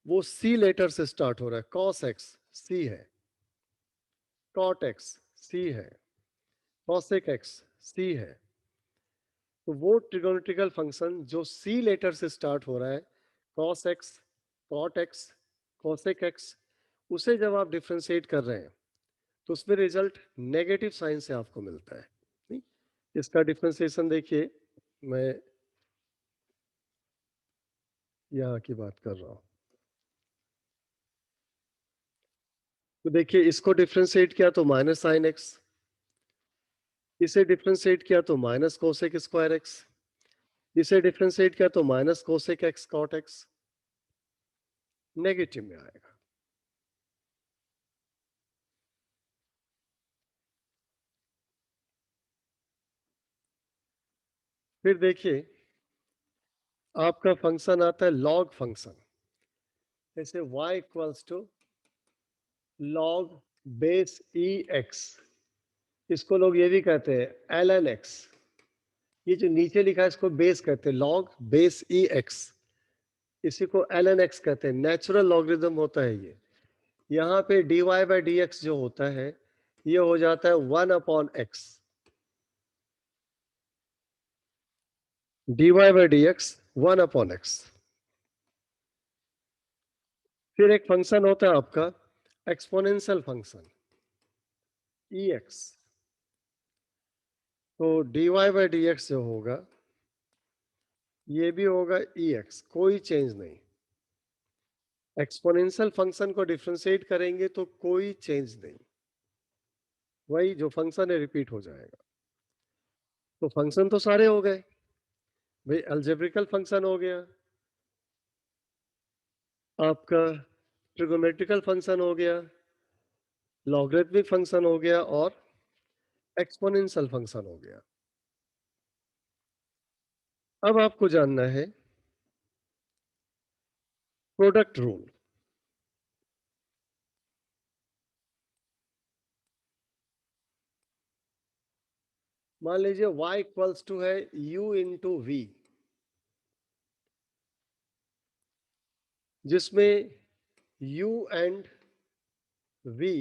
वो सी लेटर से स्टार्ट हो रहा है, कॉस एक्स सी है, कॉट एक्स सी है, कॉसेक एक्स सी है, तो वो ट्रिगोनोमेट्रिकल फंक्शन जो सी लेटर से स्टार्ट हो रहा है, cos x cot x cosec x, उसे जब आप डिफ्रेंशिएट कर रहे हैं तो उसमें रिजल्ट नेगेटिव साइन से आपको मिलता है। नहीं? इसका डिफ्रेंशिएशन देखिए, मैं यहाँ की बात कर रहा हूँ, तो देखिए इसको डिफ्रेंशिएट किया तो माइनस साइन एक्स, इसे डिफ्रेंशिएट किया तो माइनस कोसेक स्क्वायर एक्स, इसे डिफ्रेंशिएट किया तो minus cosec x cot x, negative में आएगा। फिर देखिए आपका फंक्शन आता है लॉग फंक्शन, जैसे y equals to log base e x, इसको लोग ये भी कहते हैं ln x, ये जो नीचे लिखा है इसको बेस कहते हैं, लॉग बेस ई एक्स, इसी को ln x कहते हैं, नेचुरल लॉगरिथम होता है ये। यहाँ पे dy बाई डी एक्स जो होता है ये हो जाता है 1 upon x, dy by D x 1 upon x. फिर एक फंक्शन होता है आपका एक्सपोनेंशियल फंक्शन ex, तो dy बाई डी एक्स जो होगा ये भी होगा ex, कोई चेंज नहीं। एक्सपोनेंशियल फंक्शन को डिफरेंशिएट करेंगे तो कोई चेंज नहीं, वही जो फंक्शन है रिपीट हो जाएगा। तो फंक्शन तो सारे हो गए भाई, अलजेब्रिकल फंक्शन हो गया, आपका ट्रिगोमेट्रिकल फंक्शन हो गया, लॉगरिथमिक फंक्शन हो गया और एक्सपोनेंशियल फंक्शन हो गया। अब आपको जानना है प्रोडक्ट रूल। मान लीजिए y इक्वल्स टू है u इंटू वी, जिसमें u and v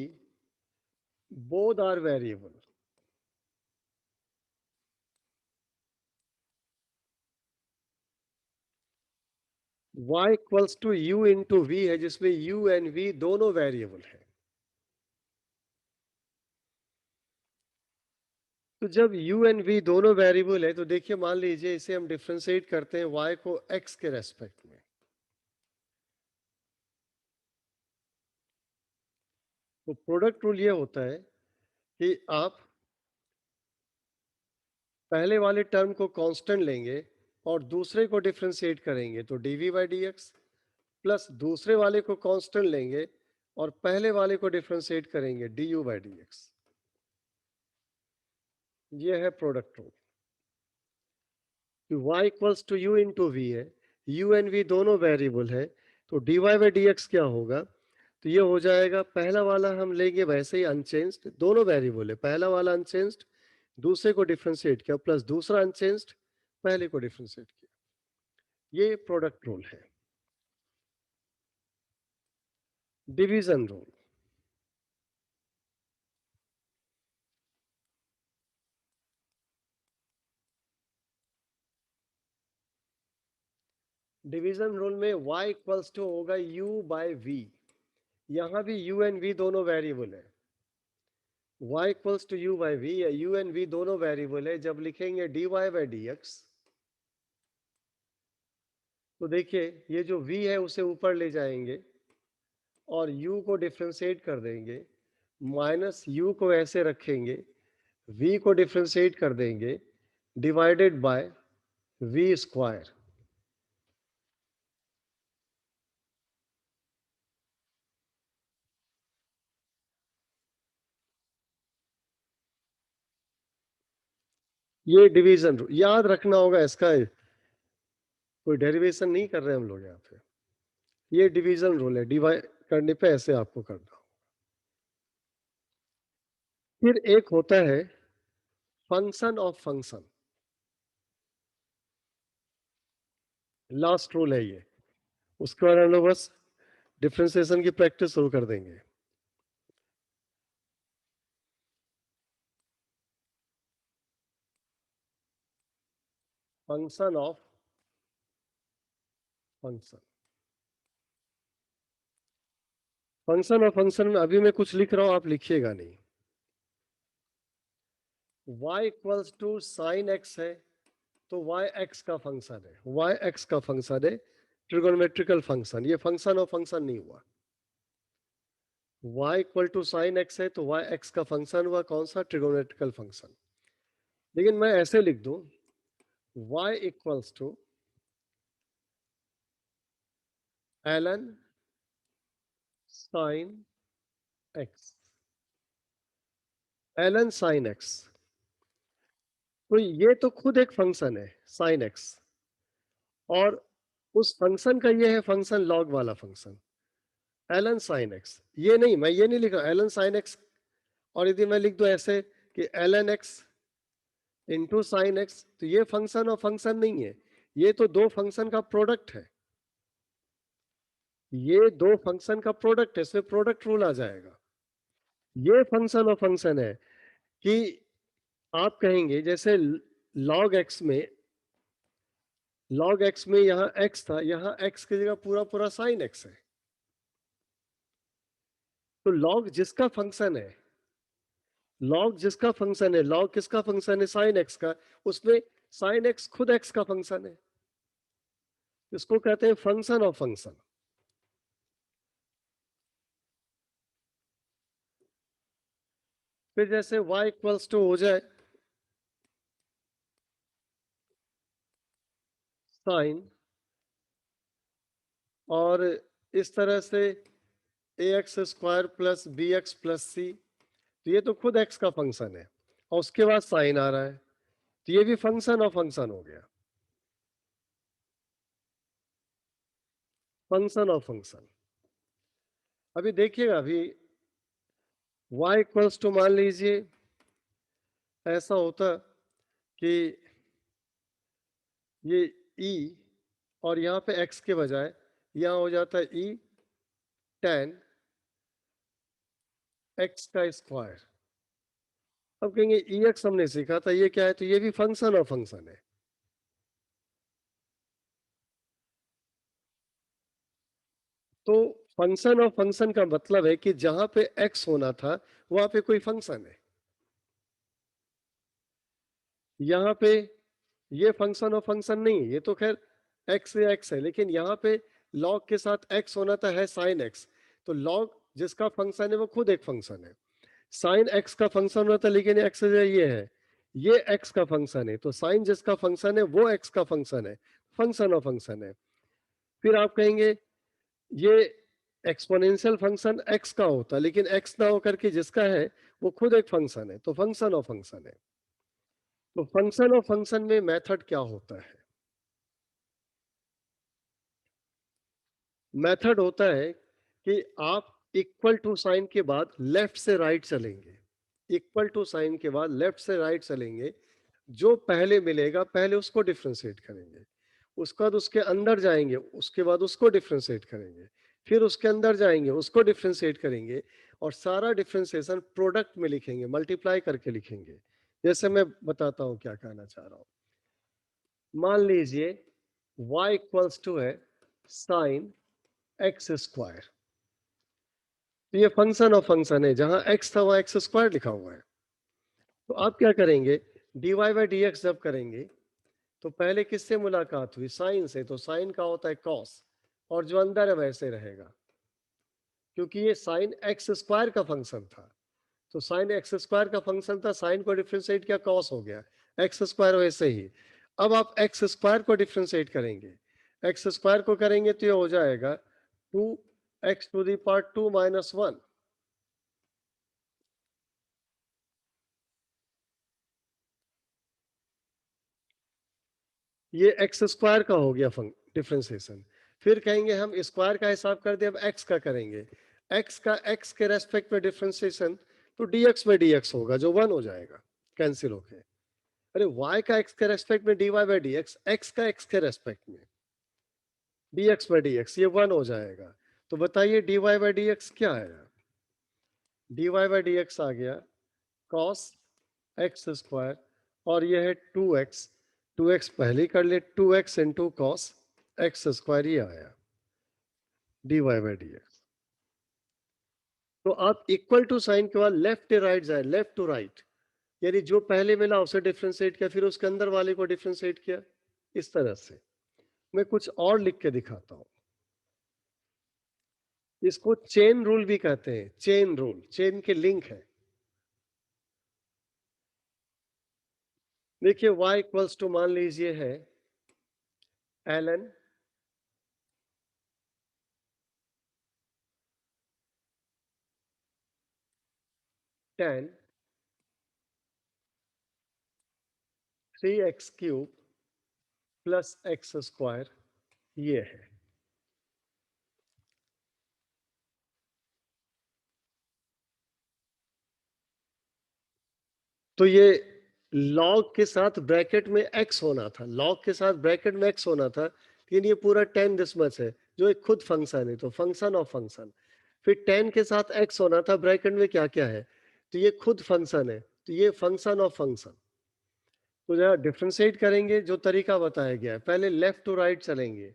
both are variable, y equals to u into v है जिसमें u एंड v दोनों वेरिएबल है। तो जब u एंड v दोनों वेरिएबल है तो देखिए मान लीजिए इसे हम डिफरेंशिएट करते हैं y को x के रेस्पेक्ट में, तो प्रोडक्ट रूल ये होता है कि आप पहले वाले टर्म को कांस्टेंट लेंगे और दूसरे को डिफरेंशिएट करेंगे तो dv by D x, plus दूसरे वाले को कांस्टेंट लेंगे और पहले वाले को डिफरेंशिएट करेंगे du बाई डी एक्स। ये है product rule. y equals to u into v है, u एंड v दोनों वेरिएबल है, तो dy बाई dx क्या होगा? तो ये हो जाएगा, पहला वाला हम लेंगे वैसे ही अनचेंज्ड, दोनों वेरिएबल है, पहला वाला अनचेंज्ड, दूसरे को डिफरेंशिएट किया, प्लस दूसरा अनचेंज्ड, पहले को डिफरेंशिएट किया। ये प्रोडक्ट रूल है। डिवीजन रूल, डिवीजन रूल में y इक्वल्स टू होगा u बाय v, यहां भी u एंड v दोनों वेरिएबल है। y equals to u by v, u and v दोनों वेरिएबल है। जब लिखेंगे dy बाय dx, तो देखिए ये जो v है उसे ऊपर ले जाएंगे और u को डिफरेंशिएट कर देंगे, माइनस u को ऐसे रखेंगे, v को डिफरेंशिएट कर देंगे, डिवाइडेड बाय v स्क्वायर। ये डिवीजन रूल याद रखना होगा, इसका कोई डेरिवेशन नहीं कर रहे हम लोग यहाँ पे। ये डिवीजन रूल है, डिवाइड करने पे ऐसे आपको करना होगा। फिर एक होता है function of function, last rule है ये, उसके बाद हम लोग बस डिफरेंशिएशन की प्रैक्टिस शुरू कर देंगे। Function of function, function of function में अभी मैं कुछ लिख रहा हूं, आप लिखिएगा नहीं। y equals to sine x है, तो y x का फंक्शन है, y x का फंक्शन है, ट्रिगोनोमेट्रिकल फंक्शन, ये फंक्शन ऑफ फंक्शन नहीं हुआ। y equal to sine x है, तो y x का फंक्शन हुआ, कौन सा? Trigonometrical function. लेकिन मैं ऐसे लिख दूं, y equals to ln sine x, ln sine x, तो ये तो खुद एक फंक्शन है साइन x, और उस फंक्शन का ये है फंक्शन लॉग वाला फंक्शन ln साइन x। ये नहीं, मैं ये नहीं लिख रहा ln साइन x, और यदि मैं लिख दूं ऐसे कि ln x into sine x, तो ये फंक्शन और फंक्शन नहीं है, ये तो दो फंक्शन का प्रोडक्ट है, ये दो फंक्शन का प्रोडक्ट है, इसमें प्रोडक्ट रूल आ जाएगा। ये फंक्शन और फंक्शन है कि आप कहेंगे जैसे log x में, log x में यहां x था, यहां x की जगह पूरा पूरा साइन x है, तो log जिसका फंक्शन है, log जिसका फंक्शन है, log किसका फंक्शन है? साइन x का, उसमें साइन x खुद x का फंक्शन है, इसको कहते हैं फंक्शन ऑफ फंक्शन। फिर जैसे y इक्वल्स टू हो जाए साइन, और इस तरह से ax square plus B X plus C, तो ये तो खुद x का फंक्शन है, और उसके बाद साइन आ रहा है, तो ये भी फंक्शन ऑफ फंक्शन हो गया, फंक्शन ऑफ फंक्शन। अभी देखिएगा, अभी y इक्वल्स टू मान लीजिए ऐसा होता कि ये e, और यहाँ पे x के बजाय यहाँ हो जाता है e tan x का स्क्वायर। अब कहेंगे ex हमने सीखा था, ये क्या है? तो ये भी फंक्शन ऑफ फंक्शन है। तो फंक्शन ऑफ फंक्शन का मतलब है कि जहां पे x होना था वहां पे कोई फंक्शन है, यहाँ पे ये फंक्शन ऑफ फंक्शन नहीं है, ये तो खैर x या x है, लेकिन यहाँ पे log के साथ x होना था, है साइन x, तो log जिसका फंक्शन है वो खुद एक फंक्शन है, साइन x का फंक्शन होता है, लेकिन x ये है, ये x का फंक्शन है, तो साइन जिसका फंक्शन है वो x का फंक्शन है, फंक्शन ऑफ फंक्शन है। फिर आप कहेंगे ये एक्सपोनेंशियल फंक्शन x का होता है, लेकिन x ना होकर के जिसका है वो खुद एक फंक्शन है, तो फंक्शन ऑफ फंक्शन है। तो फंक्शन और फंक्शन में मेथड क्या होता है? मेथड होता है कि आप इक्वल टू साइन के बाद लेफ्ट से राइट चलेंगे, इक्वल टू साइन के बाद लेफ्ट से राइट चलेंगे, जो पहले मिलेगा पहले उसको डिफ्रेंशिएट करेंगे, उसके बाद उसके अंदर जाएंगे, उसके बाद उसको डिफ्रेंशिएट करेंगे, फिर उसके अंदर जाएंगे, उसको डिफ्रेंशिएट करेंगे, और सारा डिफ्रेंशिएशन प्रोडक्ट में लिखेंगे, मल्टीप्लाई करके लिखेंगे। जैसे मैं बताता हूं क्या कहना चाह रहा हूं। मान लीजिए y इक्वल्स टू है साइन एक्स स्क्वायर, तो ये फंक्शन ऑफ फंक्शन है, जहां x था वहां एक्स स्क्वायर लिखा हुआ है। तो आप क्या करेंगे, dy बाई डी एक्स जब करेंगे तो पहले किससे मुलाकात हुई, साइन से, तो साइन का होता है कॉस, और जो अंदर है वैसे रहेगा, क्योंकि ये साइन एक्स स्क्वायर का फंक्शन था, तो साइन एक्स स्क्वायर का फंक्शन था, साइन को डिफ्रेंशिएट किया, कॉस हो गया, एक्स स्क्वायर वैसे ही। अब आप एक्स स्क्वायर को डिफ्रेंशिएट करेंगे, एक्स स्क्वायर को करेंगे तो ये हो जाएगा 2x to the power 2 minus 1। ये एक्स स्क्वायर का हो गया डिफ्रेंसिएशन। फिर कहेंगे हम स्क्वायर का हिसाब कर दे, अब एक्स का करेंगे, एक्स का एक्स के रेस्पेक्ट में डिफ्रेंसिएशन, तो डीएक्स में डीएक्स होगा जो 1 हो जाएगा, कैंसिल होके। अरे y का x के रेस्पेक्ट में dy by D x, x का x के रेस्पेक्ट में dx बाई डी एक्स, ये 1 हो जाएगा। तो बताइए dy बाई डी एक्स क्या आया, dy बाई डी एक्स आ गया cos x स्क्वायर, और ये है 2x, 2x पहले ही कर ले, 2x into cos x square, ये आया dy बाई डी एक्स। तो आप इक्वल टू साइन के बाद लेफ्ट टू राइट जाए, लेफ्ट टू राइट, यानी जो पहले मिला उसे डिफ्रेंशिएट किया, फिर उसके अंदर वाले को डिफ्रेंशिएट किया, इस तरह से। मैं कुछ और लिख के दिखाता हूं, इसको चेन रूल भी कहते हैं, चेन रूल, चेन के लिंक है। देखिए y इक्वल्स टू मान लीजिए है ln tan 3x cube plus x square, ये है। तो ये log के साथ ब्रैकेट में x होना था, log के साथ ब्रैकेट में x होना था, लेकिन ये पूरा tan दिस मच है, जो एक खुद फंक्शन है, तो फंक्शन ऑफ फंक्शन। फिर tan के साथ x होना था, ब्रैकेट में क्या क्या है, तो ये खुद फंक्शन है, तो ये फंक्शन ऑफ फंक्शन। तो जरा डिफ्रेंशिएट करेंगे, जो तरीका बताया गया है, पहले लेफ्ट टू राइट चलेंगे,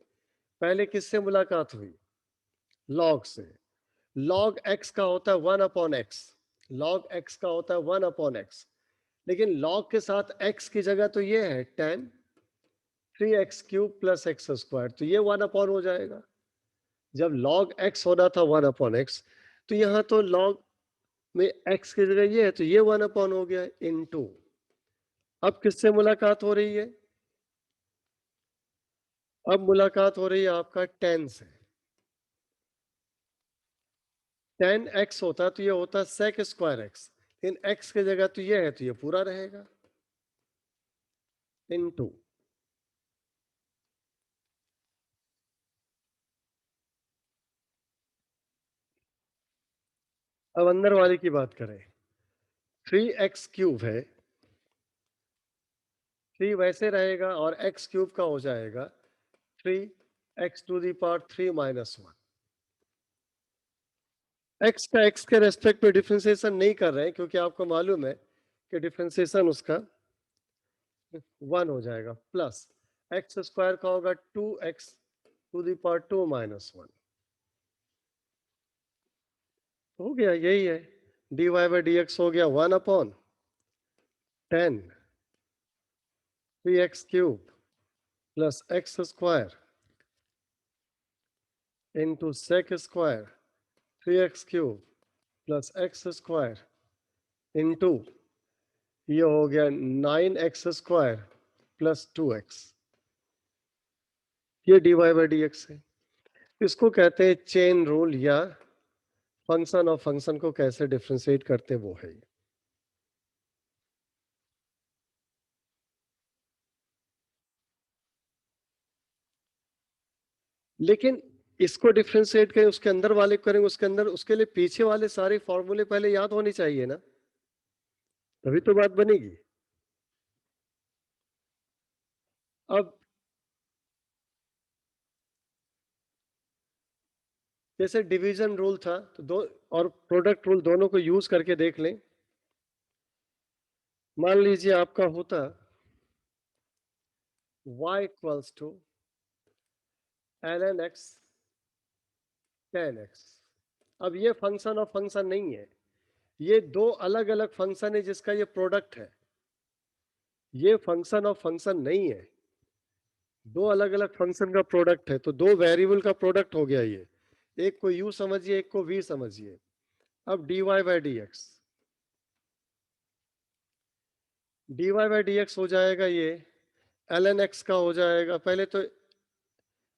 पहले किससे मुलाकात हुई, log से। log x का होता है 1 अपॉन एक्स, log x का होता है 1 अपॉन एक्स, लेकिन log के साथ x की जगह तो ये है tan 3x cube plus x square, तो ये 1 अपॉन हो जाएगा। जब log x होना था 1 अपॉन एक्स, तो यहाँ तो log में x की जगह ये है, तो ये 1 अपॉन हो गया इनटू। अब किससे मुलाकात हो रही है, अब मुलाकात हो रही है आपका tan से। tan x होता तो ये होता sec स्क्वायर x, लेकिन x की जगह तो ये है, तो ये पूरा रहेगा इनटू। अब अंदर वाले की बात करें, 3x क्यूब है, 3 वैसे रहेगा और x क्यूब का हो जाएगा 3x to the power 3 minus 1। x का x के रेस्पेक्ट में डिफरेंशिएशन नहीं कर रहे हैं, क्योंकि आपको मालूम है कि डिफरेंशिएशन उसका 1 हो जाएगा, प्लस एक्स स्क्वायर का होगा 2x to the power 2 minus 1। हो गया, यही है, dy बाई डी एक्स हो गया 1 upon 10 3x cube plus x square into sec square 3x cube plus x square into ये हो गया 9x स्क्वायर प्लस 2x, ये dy बाई डी एक्स है। इसको कहते हैं चेन रूल, या फंक्शन और फंक्शन को कैसे डिफरेंशिएट करते हैं वो है। लेकिन इसको डिफरेंशिएट करें, उसके अंदर वाले को करेंगे उसके अंदर, उसके लिए पीछे वाले सारे फॉर्मूले पहले याद होने चाहिए ना, तभी तो बात बनेगी। अब जैसे डिवीजन रूल था तो दो और प्रोडक्ट रूल दोनों को यूज करके देख लें। मान लीजिए आपका होता y equals to ln x tan x। अब ये फंक्शन ऑफ फंक्शन नहीं है, ये दो अलग अलग फंक्शन है जिसका ये प्रोडक्ट है, ये फंक्शन ऑफ फंक्शन नहीं है, दो अलग अलग फंक्शन का प्रोडक्ट है। तो दो वेरिएबल का प्रोडक्ट हो गया ये, एक को u समझिए एक को v समझिए। अब dy बाई dx हो जाएगा, ये ln x का हो जाएगा। पहले तो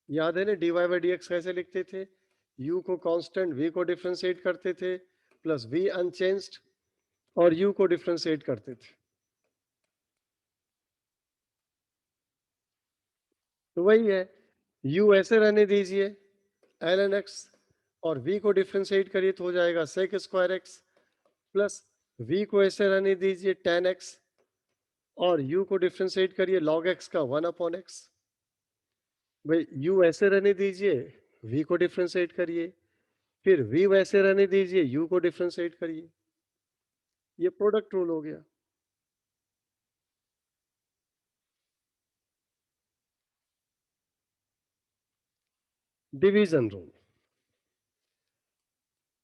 याद है ना dy बाई dx कैसे लिखते थे, u को कांस्टेंट v को डिफरेंशिएट करते थे प्लस v अनचेंज्ड और u को डिफरेंशिएट करते थे। तो वही है, u ऐसे रहने दीजिए ln x और v को डिफरेंशिएट करिए तो हो जाएगा sec square x plus v को ऐसे रहने दीजिए tan x और u को डिफरेंशिएट करिए log x का 1/x। भाई u ऐसे रहने दीजिए, v को डिफरेंशिएट करिए, फिर v वैसे रहने दीजिए, u को डिफरेंशिएट करिए। ये प्रोडक्ट रूल हो गया। डिवीजन रूल,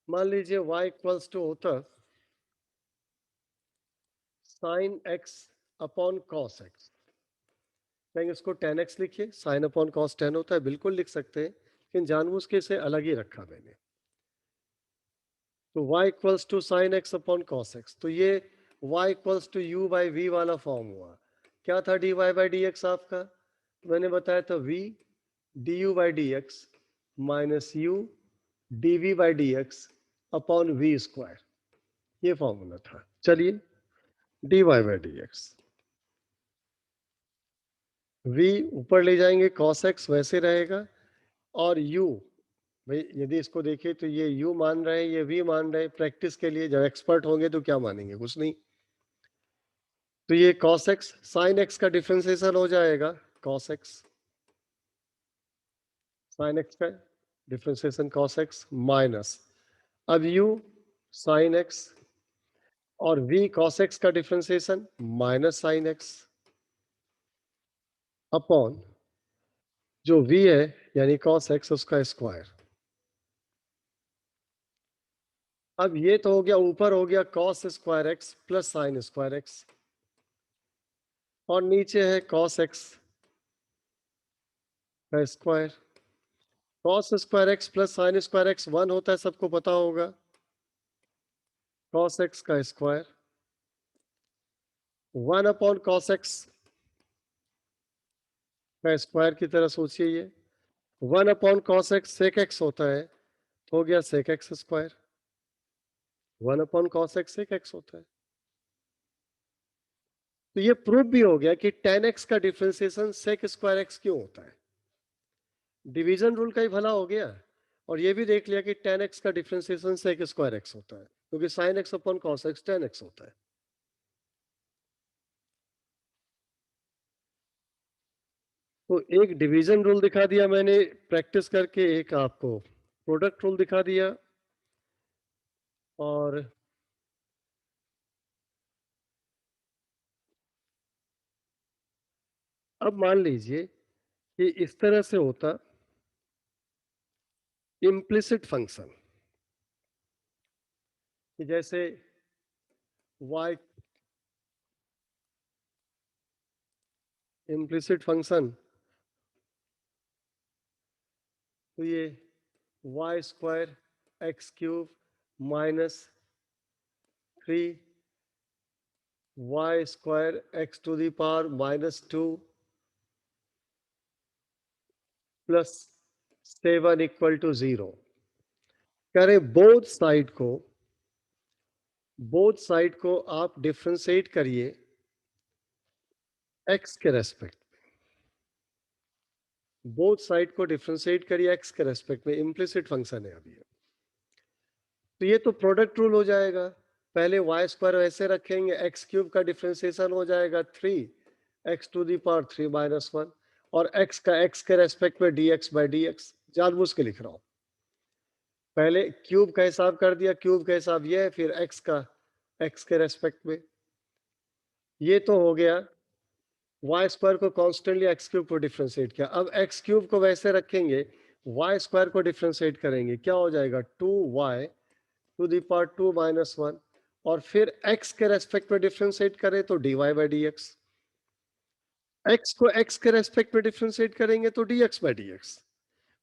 मान लीजिए y इक्वल्स टू होता sin x upon cos x। कहेंगे इसको tan x लिखिए, sin अपॉन cos tan होता है, बिल्कुल लिख सकते हैं, लेकिन जानबूझ के इसे अलग ही रखा मैंने। तो y equals to sin x upon cos x, तो ये y equals to u by v वाला फॉर्म हुआ। क्या था dy बाई dx आपका, तो मैंने बताया था v du by dx minus u dv by dx upon v square, ये फॉर्मूला था। चलिए dy बाई dx, v ऊपर ले जाएंगे cos x वैसे रहेगा और u, भाई यदि इसको देखें तो ये u मान रहे हैं ये v मान रहे हैं, प्रैक्टिस के लिए जब एक्सपर्ट होंगे तो क्या मानेंगे, कुछ नहीं। तो ये cos x sin x का डिफरेंशिएशन हो जाएगा, cos x sin x का डिफरेंशिएशन cos x माइनस अब u sin x और v cos x का differentiation minus sin x upon जो v है यानी cos x उसका स्क्वायर। अब ये तो हो गया, ऊपर हो गया cos square x plus sin square x और नीचे है cos x का square. cos square x plus sin square x 1 होता है, सबको पता होगा, cos x का स्क्वायर 1 अपॉन cos x का स्क्वायर की तरह सोचिए, ये 1 upon cos x sec x होता है, तो हो गया sec x square, 1 upon cos x sec x होता है। तो ये प्रूफ भी हो गया कि tan x का डिफरेंशिएशन sec स्क्वायर x क्यों होता है। डिवीजन रूल का ही भला हो गया, और ये भी देख लिया कि tan x का डिफरेंशिएशन sec स्क्वायर x होता है, क्योंकि sin x upon cos x tan x होता है। तो एक डिवीजन रूल दिखा दिया मैंने प्रैक्टिस करके, एक आपको प्रोडक्ट रूल दिखा दिया, और अब मान लीजिए कि इस तरह से होता इम्प्लिसिट फंक्शन, कि जैसे y इम्प्लिसिट फंक्शन, तो ये y square x cube minus 3 y square x to the power -2 plus 7 equal to 0। करें बोथ साइड को आप डिफरेंशिएट करिए x के रेस्पेक्ट, बोथ साइड को डिफरेंशिएट करिए एक्स के रेस्पेक्ट में, इम्प्लिसिट फंक्शन है अभी। तो ये तो प्रोडक्ट रूल हो जाएगा। पहले वाई स्क्वायर वैसे रखेंगे, एक्स क्यूब का डिफरेंशिएशन हो जाएगा 3x⁻³ - 1 और x का x के रेस्पेक्ट में dx/dx। जानबूझ के लिख रहा हूं, पहले क्यूब का हिसाब कर दिया, क्यूब का हिसाब ये है, फिर x का x के रेस्पेक्ट में। ये तो हो गया वाई स्क्वायर को कॉन्स्टेंटली एक्स क्यूब को डिफरेंशिएट किया। अब एक्स क्यूब को वैसे रखेंगे, वाई स्क्वायर को डिफरेंशिएट करेंगे, क्या हो जाएगा 2y⁻² - 1 और फिर x के रेस्पेक्ट में डिफरेंशिएट करें तो dy/dx। x को x के रेस्पेक्ट में डिफरेंशिएट करेंगे तो dx/dx।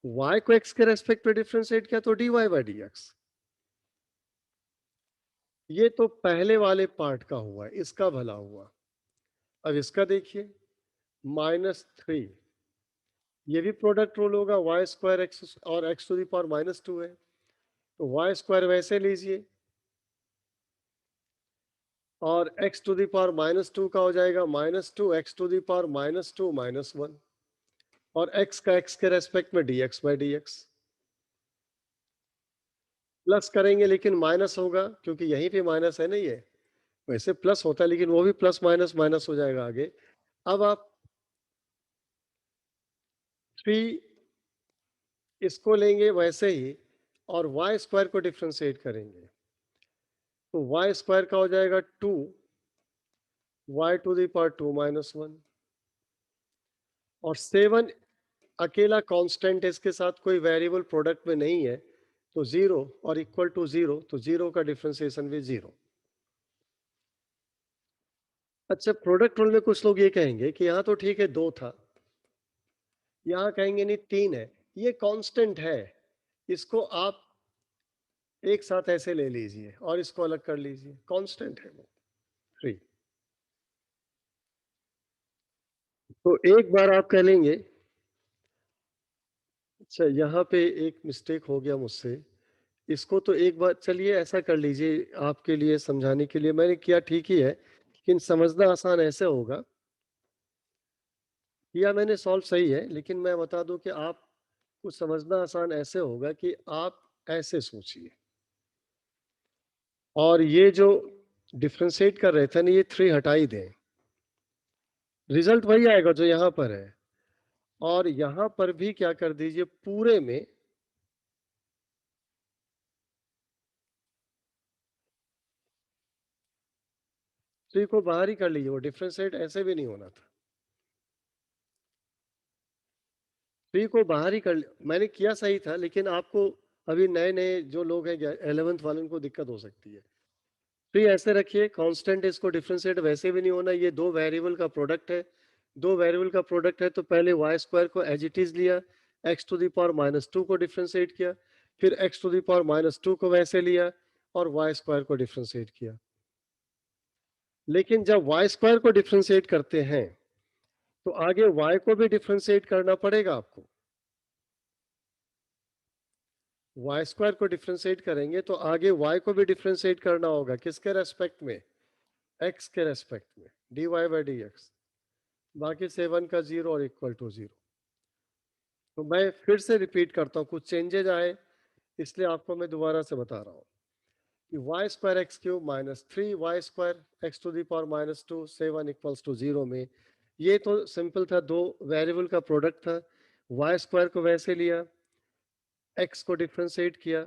y को x के रेस्पेक्ट में डिफरेंशिएट किया तो dy/dx। ये तो पहले वाले पार्ट का हुआ, इसका भला हुआ। अब इसका देखिए -3, ये भी प्रोडक्ट रूल होगा, वाई स्क्वायर एक्स और x⁻² है, तो वाई स्क्वायर वैसे लीजिए और x⁻² का हो जाएगा -2x⁻² - 1 और x का x के रेस्पेक्ट में dx/dx। प्लस करेंगे लेकिन माइनस होगा, क्योंकि यहीं पे माइनस है ना, ये वैसे प्लस होता है लेकिन वो भी प्लस माइनस माइनस हो जाएगा आगे। अब आप 3 इसको लेंगे वैसे ही और वाई स्क्वायर को डिफरेंशिएट करेंगे तो वाई स्क्वायर का हो जाएगा 2y⁻² - 1 और 7 अकेला कांस्टेंट है, इसके साथ कोई वेरिएबल प्रोडक्ट में नहीं है, तो 0 और इक्वल टू 0, तो 0 का डिफरेंशिएशन भी 0। अच्छा, प्रोडक्ट रूल में कुछ लोग ये कहेंगे कि यहाँ तो ठीक है 2 था, यहाँ कहेंगे नहीं 3 है, ये कांस्टेंट है, इसको आप एक साथ ऐसे ले लीजिए और इसको अलग कर लीजिए, कांस्टेंट है वो 3। तो एक बार आप कह लेंगे, अच्छा यहाँ पे एक मिस्टेक हो गया मुझसे, इसको तो एक बार चलिए ऐसा कर लीजिए, आपके लिए समझाने के लिए मैंने किया ठीक ही है, लेकिन समझना आसान ऐसे होगा, या मैंने सॉल्व सही है, लेकिन मैं बता दूं कि आपको समझना आसान ऐसे होगा कि आप ऐसे सोचिए और ये जो डिफरेंशिएट कर रहे थे ना, ये 3 हटा ही दें, रिजल्ट वही आएगा जो यहाँ पर है। और यहाँ पर भी क्या कर दीजिए, पूरे में थ्री को बाहर ही कर लीजिए, वो डिफरेंशिएट ऐसे भी नहीं होना था, 3 को बाहर ही कर, मैंने किया सही था, लेकिन आपको अभी नए नए जो लोग हैं 11th वालों को दिक्कत हो सकती है। 3 ऐसे रखिए, कांस्टेंट, इसको डिफरेंशिएट वैसे भी नहीं होना, ये 2 वेरिएबल का प्रोडक्ट है, 2 वेरिएबल का प्रोडक्ट है, तो पहले वाई स्क्वायर को एज इट इज लिया, x⁻² को डिफरेंशिएट किया, फिर x⁻² को वैसे लिया और वाई स्क्वायर को डिफरेंशिएट किया। लेकिन जब वाई स्क्वायर को डिफरेंशिएट करते हैं तो आगे y को भी डिफरेंशिएट करना पड़ेगा आपको। वाई स्क्वायर को डिफरेंशिएट करेंगे तो आगे y को भी डिफरेंशिएट करना होगा, किसके रेस्पेक्ट में, x के रेस्पेक्ट में, dy/dx। बाकी 7 का 0 और इक्वल टू 0। तो मैं फिर से रिपीट करता हूँ, कुछ चेंजेज आए इसलिए आपको मैं दोबारा से बता रहा हूँ कि y²x³ - 3y² x⁻² 7 equals to 0 में ये तो सिंपल था, 2 वेरिएबल का प्रोडक्ट था, वाई स्क्वायर को वैसे लिया, x को डिफरेंशिएट किया।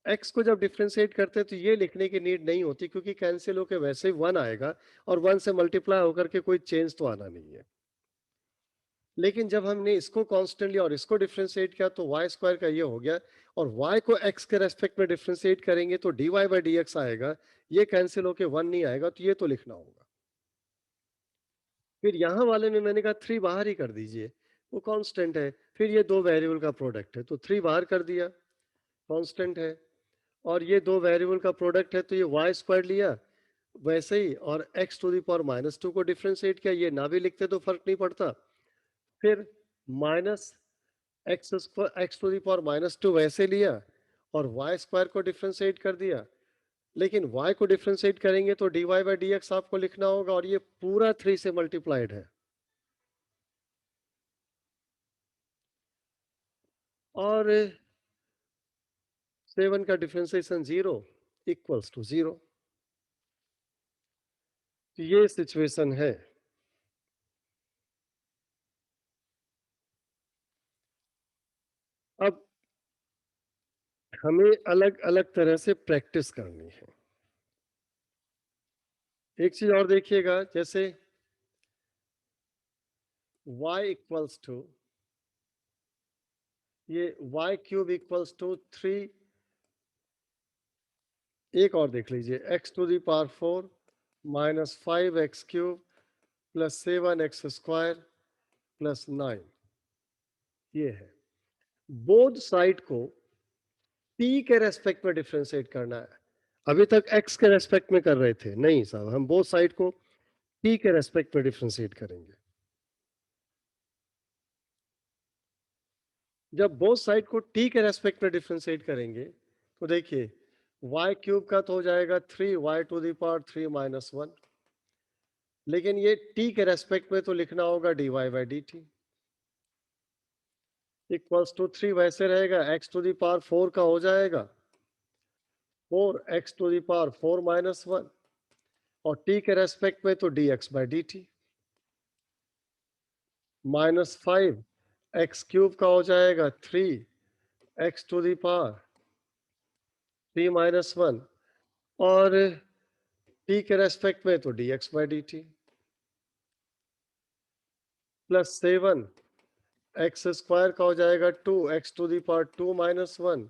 x को जब डिफरेंशिएट करते हैं तो ये लिखने की नीड नहीं होती, क्योंकि कैंसिल होकर वैसे ही 1 आएगा और 1 से मल्टीप्लाई होकर के कोई चेंज तो आना नहीं है। लेकिन जब हमने इसको कांस्टेंट लिया और इसको डिफरेंशिएट किया तो वाई स्क्वायर का ये हो गया, और y को x के रेस्पेक्ट में डिफरेंशिएट करेंगे तो dy/dx आएगा, ये कैंसिल होके 1 नहीं आएगा, तो ये तो लिखना होगा। फिर यहाँ वाले में मैंने कहा 3 बाहर ही कर दीजिए, वो कांस्टेंट है, फिर ये 2 वेरिएबल का प्रोडक्ट है तो 3 बाहर कर दिया, कांस्टेंट है, और ये 2 वेरिएबल का प्रोडक्ट है तो ये y² लिया वैसे ही, और x⁻² को डिफरेंशिएट किया, ये ना भी लिखते तो फर्क नहीं पड़ता, फिर -x⁻² वैसे लिया और y² को डिफरेंशिएट कर दिया, लेकिन y को डिफरेंशिएट करेंगे तो dy/dx आपको लिखना होगा, और ये पूरा 3 से मल्टीप्लाइड है। और 7 का डिफरेंशिएशन 0 इक्वल्स टू 0। तो ये सिचुएशन है। अब हमें अलग अलग तरह से प्रैक्टिस करनी है। एक चीज और देखिएगा, जैसे y इक्वल्स टू, ये y क्यूब इक्वल्स टू 3, एक और देख लीजिए, x to the power 4 minus 5x cube plus 7x square plus 9, ये है। बोथ साइड को p के रेस्पेक्ट में डिफरेंशिएट करना है। अभी तक x के रेस्पेक्ट में कर रहे थे, नहीं साहब, हम बोथ साइड को p के रेस्पेक्ट में डिफरेंशिएट करेंगे। जब बोथ साइड को t के रेस्पेक्ट में डिफरेंशिएट करेंगे तो देखिए y क्यूब का तो हो जाएगा 3y to the power 3 minus 1, लेकिन ये t के रेस्पेक्ट में तो लिखना होगा dy by D t equals to 3 वैसे रहेगा, x टू दी पावर 4 का हो जाएगा 4x to the power 4 minus 1, और t के रेस्पेक्ट में तो dx by D T minus 5 x cube का हो जाएगा 3x to the power 3 minus 1, और t के रेस्पेक्ट में तो dx by D t plus 7 x square का हो जाएगा 2x to the power 2 minus 1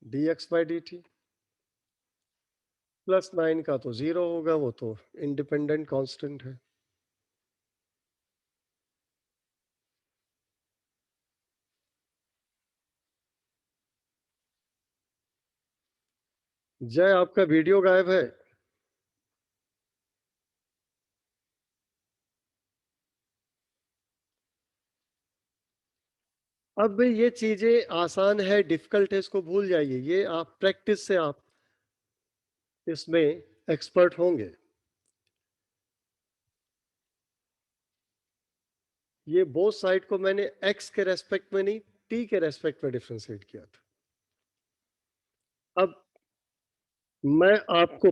dx by D t plus 9 का तो 0 होगा, वो तो इंडिपेंडेंट कांस्टेंट है। जय, आपका वीडियो गायब है। अब ये चीजें आसान है, डिफिकल्ट है, इसको भूल जाइए। ये आप प्रैक्टिस से आप इसमें एक्सपर्ट होंगे। ये बोथ साइड को मैंने x के रेस्पेक्ट में नहीं, t के रेस्पेक्ट में डिफरेंशिएट किया था। अब मैं आपको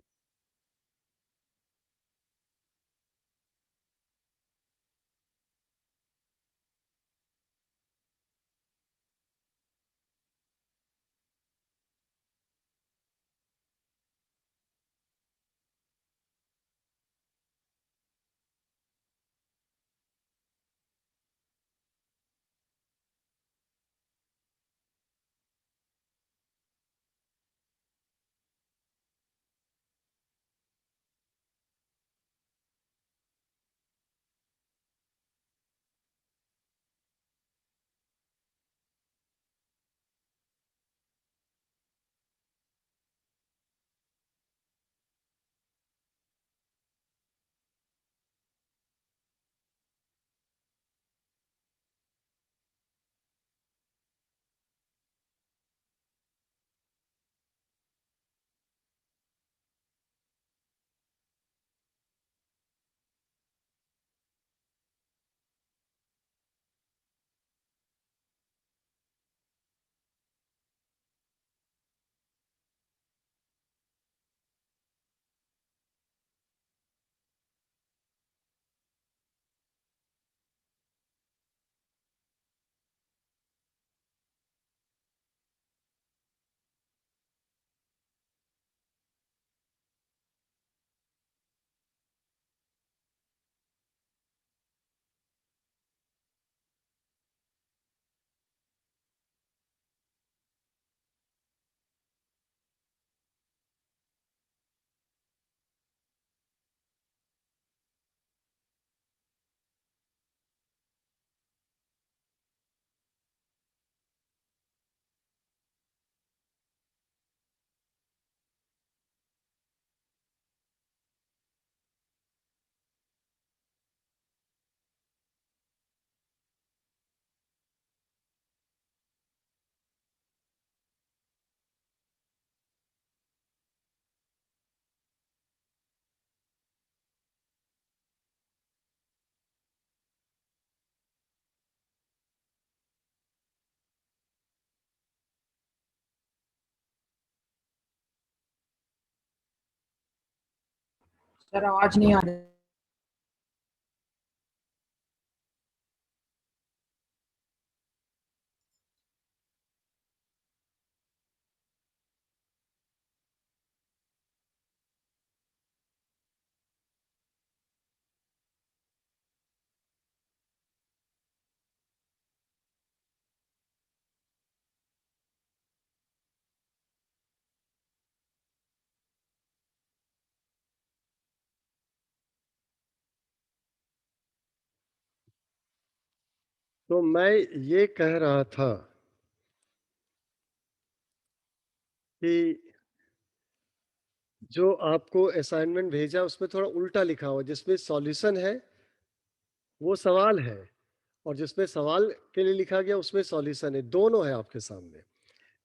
सर आवाज नहीं आ रही। तो मैं ये कह रहा था कि जो आपको असाइनमेंट भेजा उसमें थोड़ा उल्टा लिखा हुआ, जिसमें सॉल्यूशन है वो सवाल है, और जिसमें सवाल के लिए लिखा गया उसमें सॉल्यूशन है। दोनों है आपके सामने।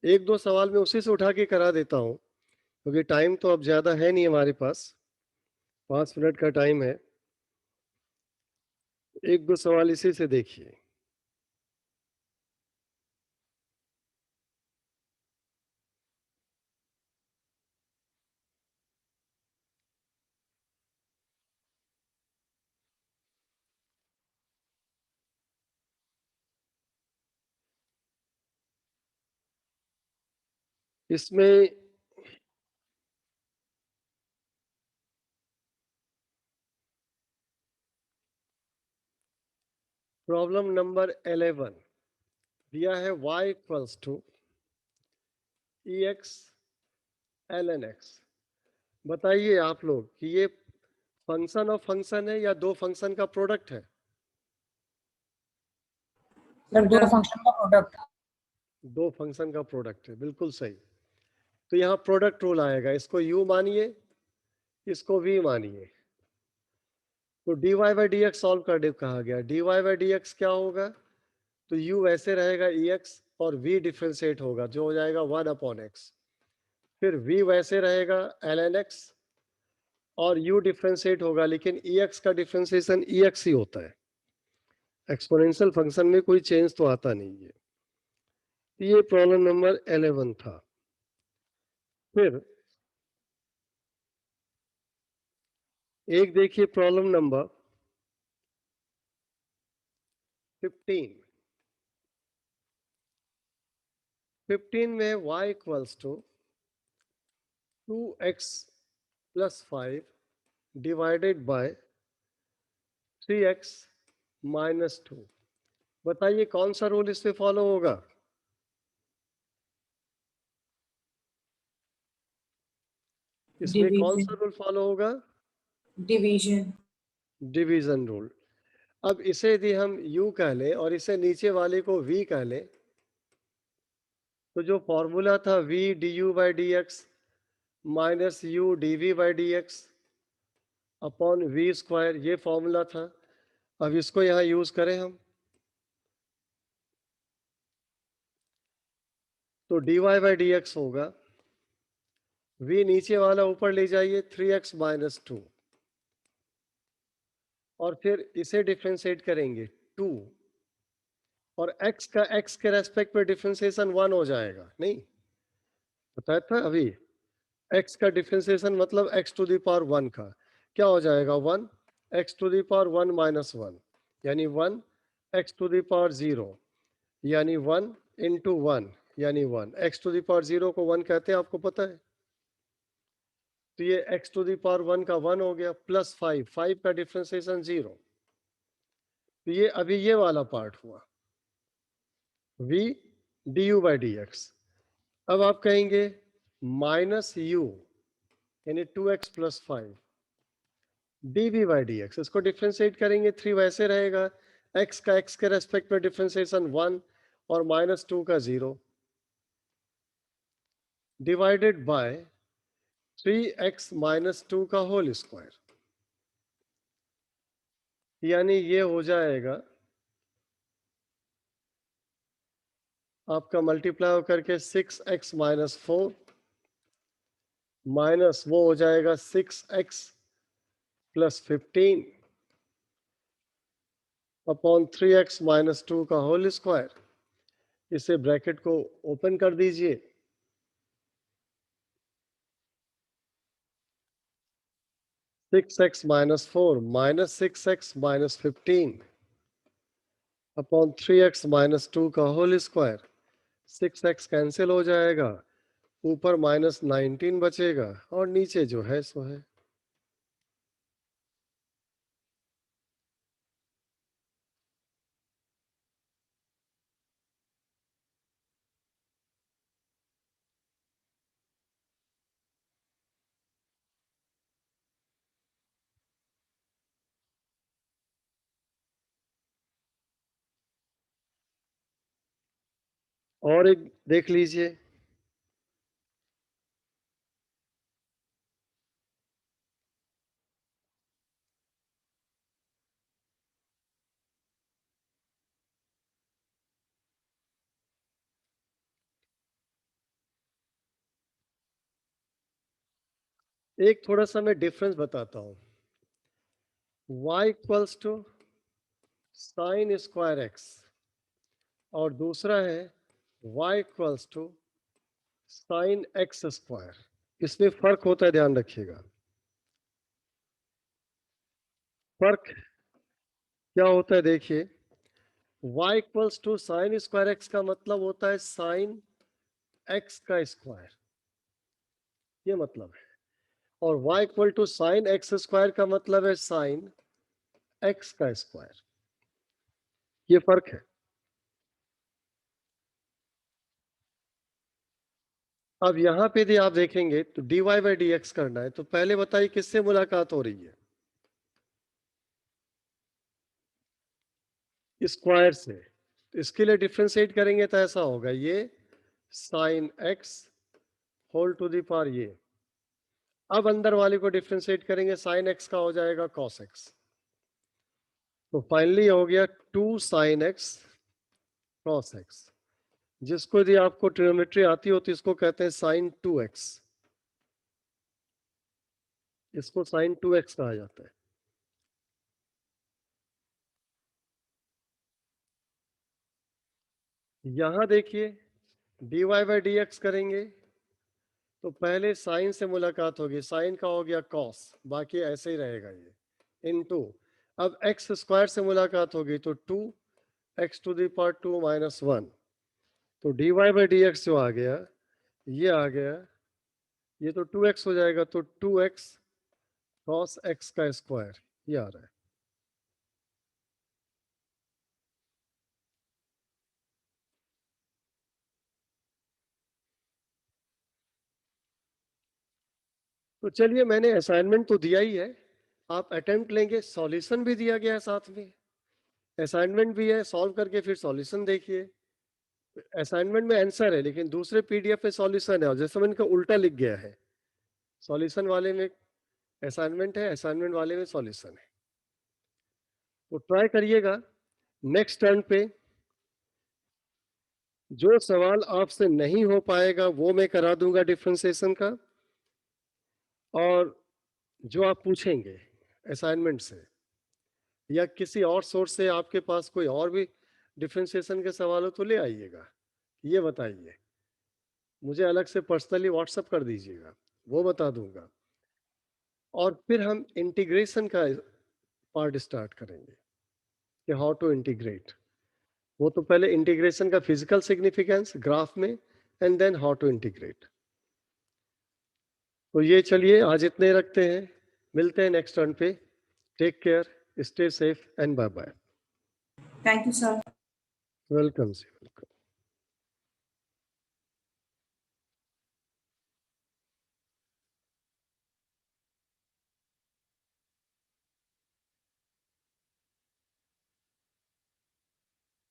एक दो सवाल मैं उसी से उठा के करा देता हूँ, क्योंकि टाइम तो अब ज़्यादा है नहीं हमारे पास, 5 मिनट का टाइम है। एक दो सवाल इसी से देखिए। इसमें प्रॉब्लम नंबर 11 दिया है y equals to EX ln x। बताइए आप लोग कि ये फंक्शन ऑफ फंक्शन है या दो फंक्शन का प्रोडक्ट है? सर दो फंक्शन का प्रोडक्ट। दो फंक्शन का प्रोडक्ट है, बिल्कुल सही। तो यहाँ प्रोडक्ट रूल आएगा, इसको u मानिए, इसको v मानिए। तो dy by D x solve करने कहा गया। dy बाई डी एक्स क्या होगा? तो u वैसे रहेगा ex और v डिफ्रेंशिएट होगा जो हो जाएगा 1/x। फिर v वैसे रहेगा ln x और u डिफ्रेंशिएट होगा, लेकिन ex का डिफ्रेंशिएशन ex ही होता है। एक्सपोनेंशियल फंक्शन में कोई चेंज तो आता नहीं है। ये प्रॉब्लम नंबर 11 था। फिर एक देखिए प्रॉब्लम नंबर 15। 15 में y equals to 2x plus 5 divided by 3x minus 2। बताइए कौन सा रूल इसमें फॉलो होगा? इसमें कौन सा रूल फॉलो होगा? डिवीजन। Division rule. अब इसे यदि हम u कह लें और इसे नीचे वाले को v कह लें, तो जो फॉर्मूला था v du by D x minus u dv by D x upon v square, ये फॉर्मूला था। अब इसको यहाँ यूज करें हम, तो dy बाई डी एक्स होगा, v नीचे वाला ऊपर ले जाइए 3x माइनस 2, और फिर इसे डिफ्रेंशिएट करेंगे 2, और x का x के रेस्पेक्ट में डिफ्रेंशिएशन 1 हो जाएगा। नहीं बताया था अभी, x का डिफ्रेंशिएशन मतलब x टू द पावर 1 का क्या हो जाएगा? 1 x to the power 1 minus 1 यानी 1 x टू द पावर 0 यानी 1 इंटू 1 यानी 1। x टू द पावर 0 को 1 कहते हैं, आपको पता है। तो ये x टू द पावर 1 का 1 हो गया, प्लस 5 का डिफ्रेंशिएशन 0। तो ये अभी ये वाला पार्ट हुआ v du by D x. अब आप कहेंगे माइनस u यानी 2x plus 5 dv by D x, इसको डिफ्रेंशिएट करेंगे 3 वैसे रहेगा, x का x के रेस्पेक्ट में डिफ्रेंशिएशन 1 और माइनस 2 का 0 डिवाइडेड बाय 3x माइनस 2 का होल स्क्वायर, यानी ये हो जाएगा आपका मल्टीप्लाई होकर के 6x माइनस 4 माइनस वो हो जाएगा 6x plus 15 upon 3x minus 2 का होल स्क्वायर। इसे ब्रैकेट को ओपन कर दीजिए, 6x minus 4 minus 6x minus 15 upon 3x minus 2 का होल स्क्वायर। 6x कैंसिल हो जाएगा, ऊपर माइनस 19 बचेगा और नीचे जो है सो है। और एक देख लीजिए, एक थोड़ा सा मैं डिफरेंस बताता हूं। y equals to sine square x और दूसरा है y equals to sine x square. इसमें फर्क होता है, ध्यान रखिएगा। फर्क क्या होता है देखिए, y equals to sine square x का मतलब होता है साइन एक्स का स्क्वायर, ये मतलब है। और y equal to sine x square का मतलब है साइन एक्स का स्क्वायर, ये फर्क है। अब यहां पे यदि आप देखेंगे तो dy बाई डी एक्स करना है, तो पहले बताइए किससे मुलाकात हो रही है? स्क्वायर से। तो इसके लिए डिफ्रेंशिएट करेंगे तो ऐसा होगा, ये sine x whole to the power ये। अब अंदर वाले को डिफ्रेंशिएट करेंगे, साइन एक्स का हो जाएगा कॉस एक्स। तो फाइनली हो गया 2 साइन एक्स कॉस एक्स, जिसको यदि आपको ट्रिग्नोमेट्री आती हो तो इसको कहते हैं साइन 2x। इसको साइन 2x कहा जाता है। यहां देखिए dy बाई डी एक्स करेंगे तो पहले साइन से मुलाकात होगी, साइन का हो गया कॉस, बाकी ऐसे ही रहेगा ये इनटू। अब एक्स स्क्वायर से मुलाकात होगी तो 2x to the power 2 minus 1। तो dy बाई डी एक्स जो आ गया, ये आ गया, ये तो 2x हो जाएगा, तो 2x कॉस x का स्क्वायर ये आ रहा है। तो चलिए, मैंने असाइनमेंट तो दिया ही है, आप अटेम्प्ट लेंगे, सॉल्यूशन भी दिया गया है साथ में, असाइनमेंट भी है, सॉल्व करके फिर सॉल्यूशन देखिए। असाइनमेंट में आंसर है लेकिन दूसरे पीडीएफ में सॉल्यूशन है, और जैसे मैंने कहा उल्टा लिख गया है, सॉल्यूशन वाले में असाइनमेंट है, असाइनमेंट वाले में सॉल्यूशन है। तो ट्राई करिएगा नेक्स्ट टर्न पे जो सवाल आपसे नहीं हो पाएगा वो मैं करा दूंगा डिफरेंशिएशन का, और जो आप पूछेंगे असाइनमेंट से या किसी और सोर्स से, आपके पास कोई और भी डिफरेंशिएशन के सवाल हो तो ले आइएगा, ये बताइए, मुझे अलग से पर्सनली व्हाट्सएप कर दीजिएगा, वो बता दूंगा। और फिर हम इंटीग्रेशन का पार्ट स्टार्ट करेंगे कि हाउ टू इंटीग्रेट। वो तो पहले इंटीग्रेशन का फिजिकल सिग्निफिकेंस ग्राफ में, and then how to integrate. तो ये चलिए आज इतने रखते हैं, मिलते हैं नेक्स्ट टर्न पे। Take care, stay safe and bye bye. Thank you, sir. Welcome.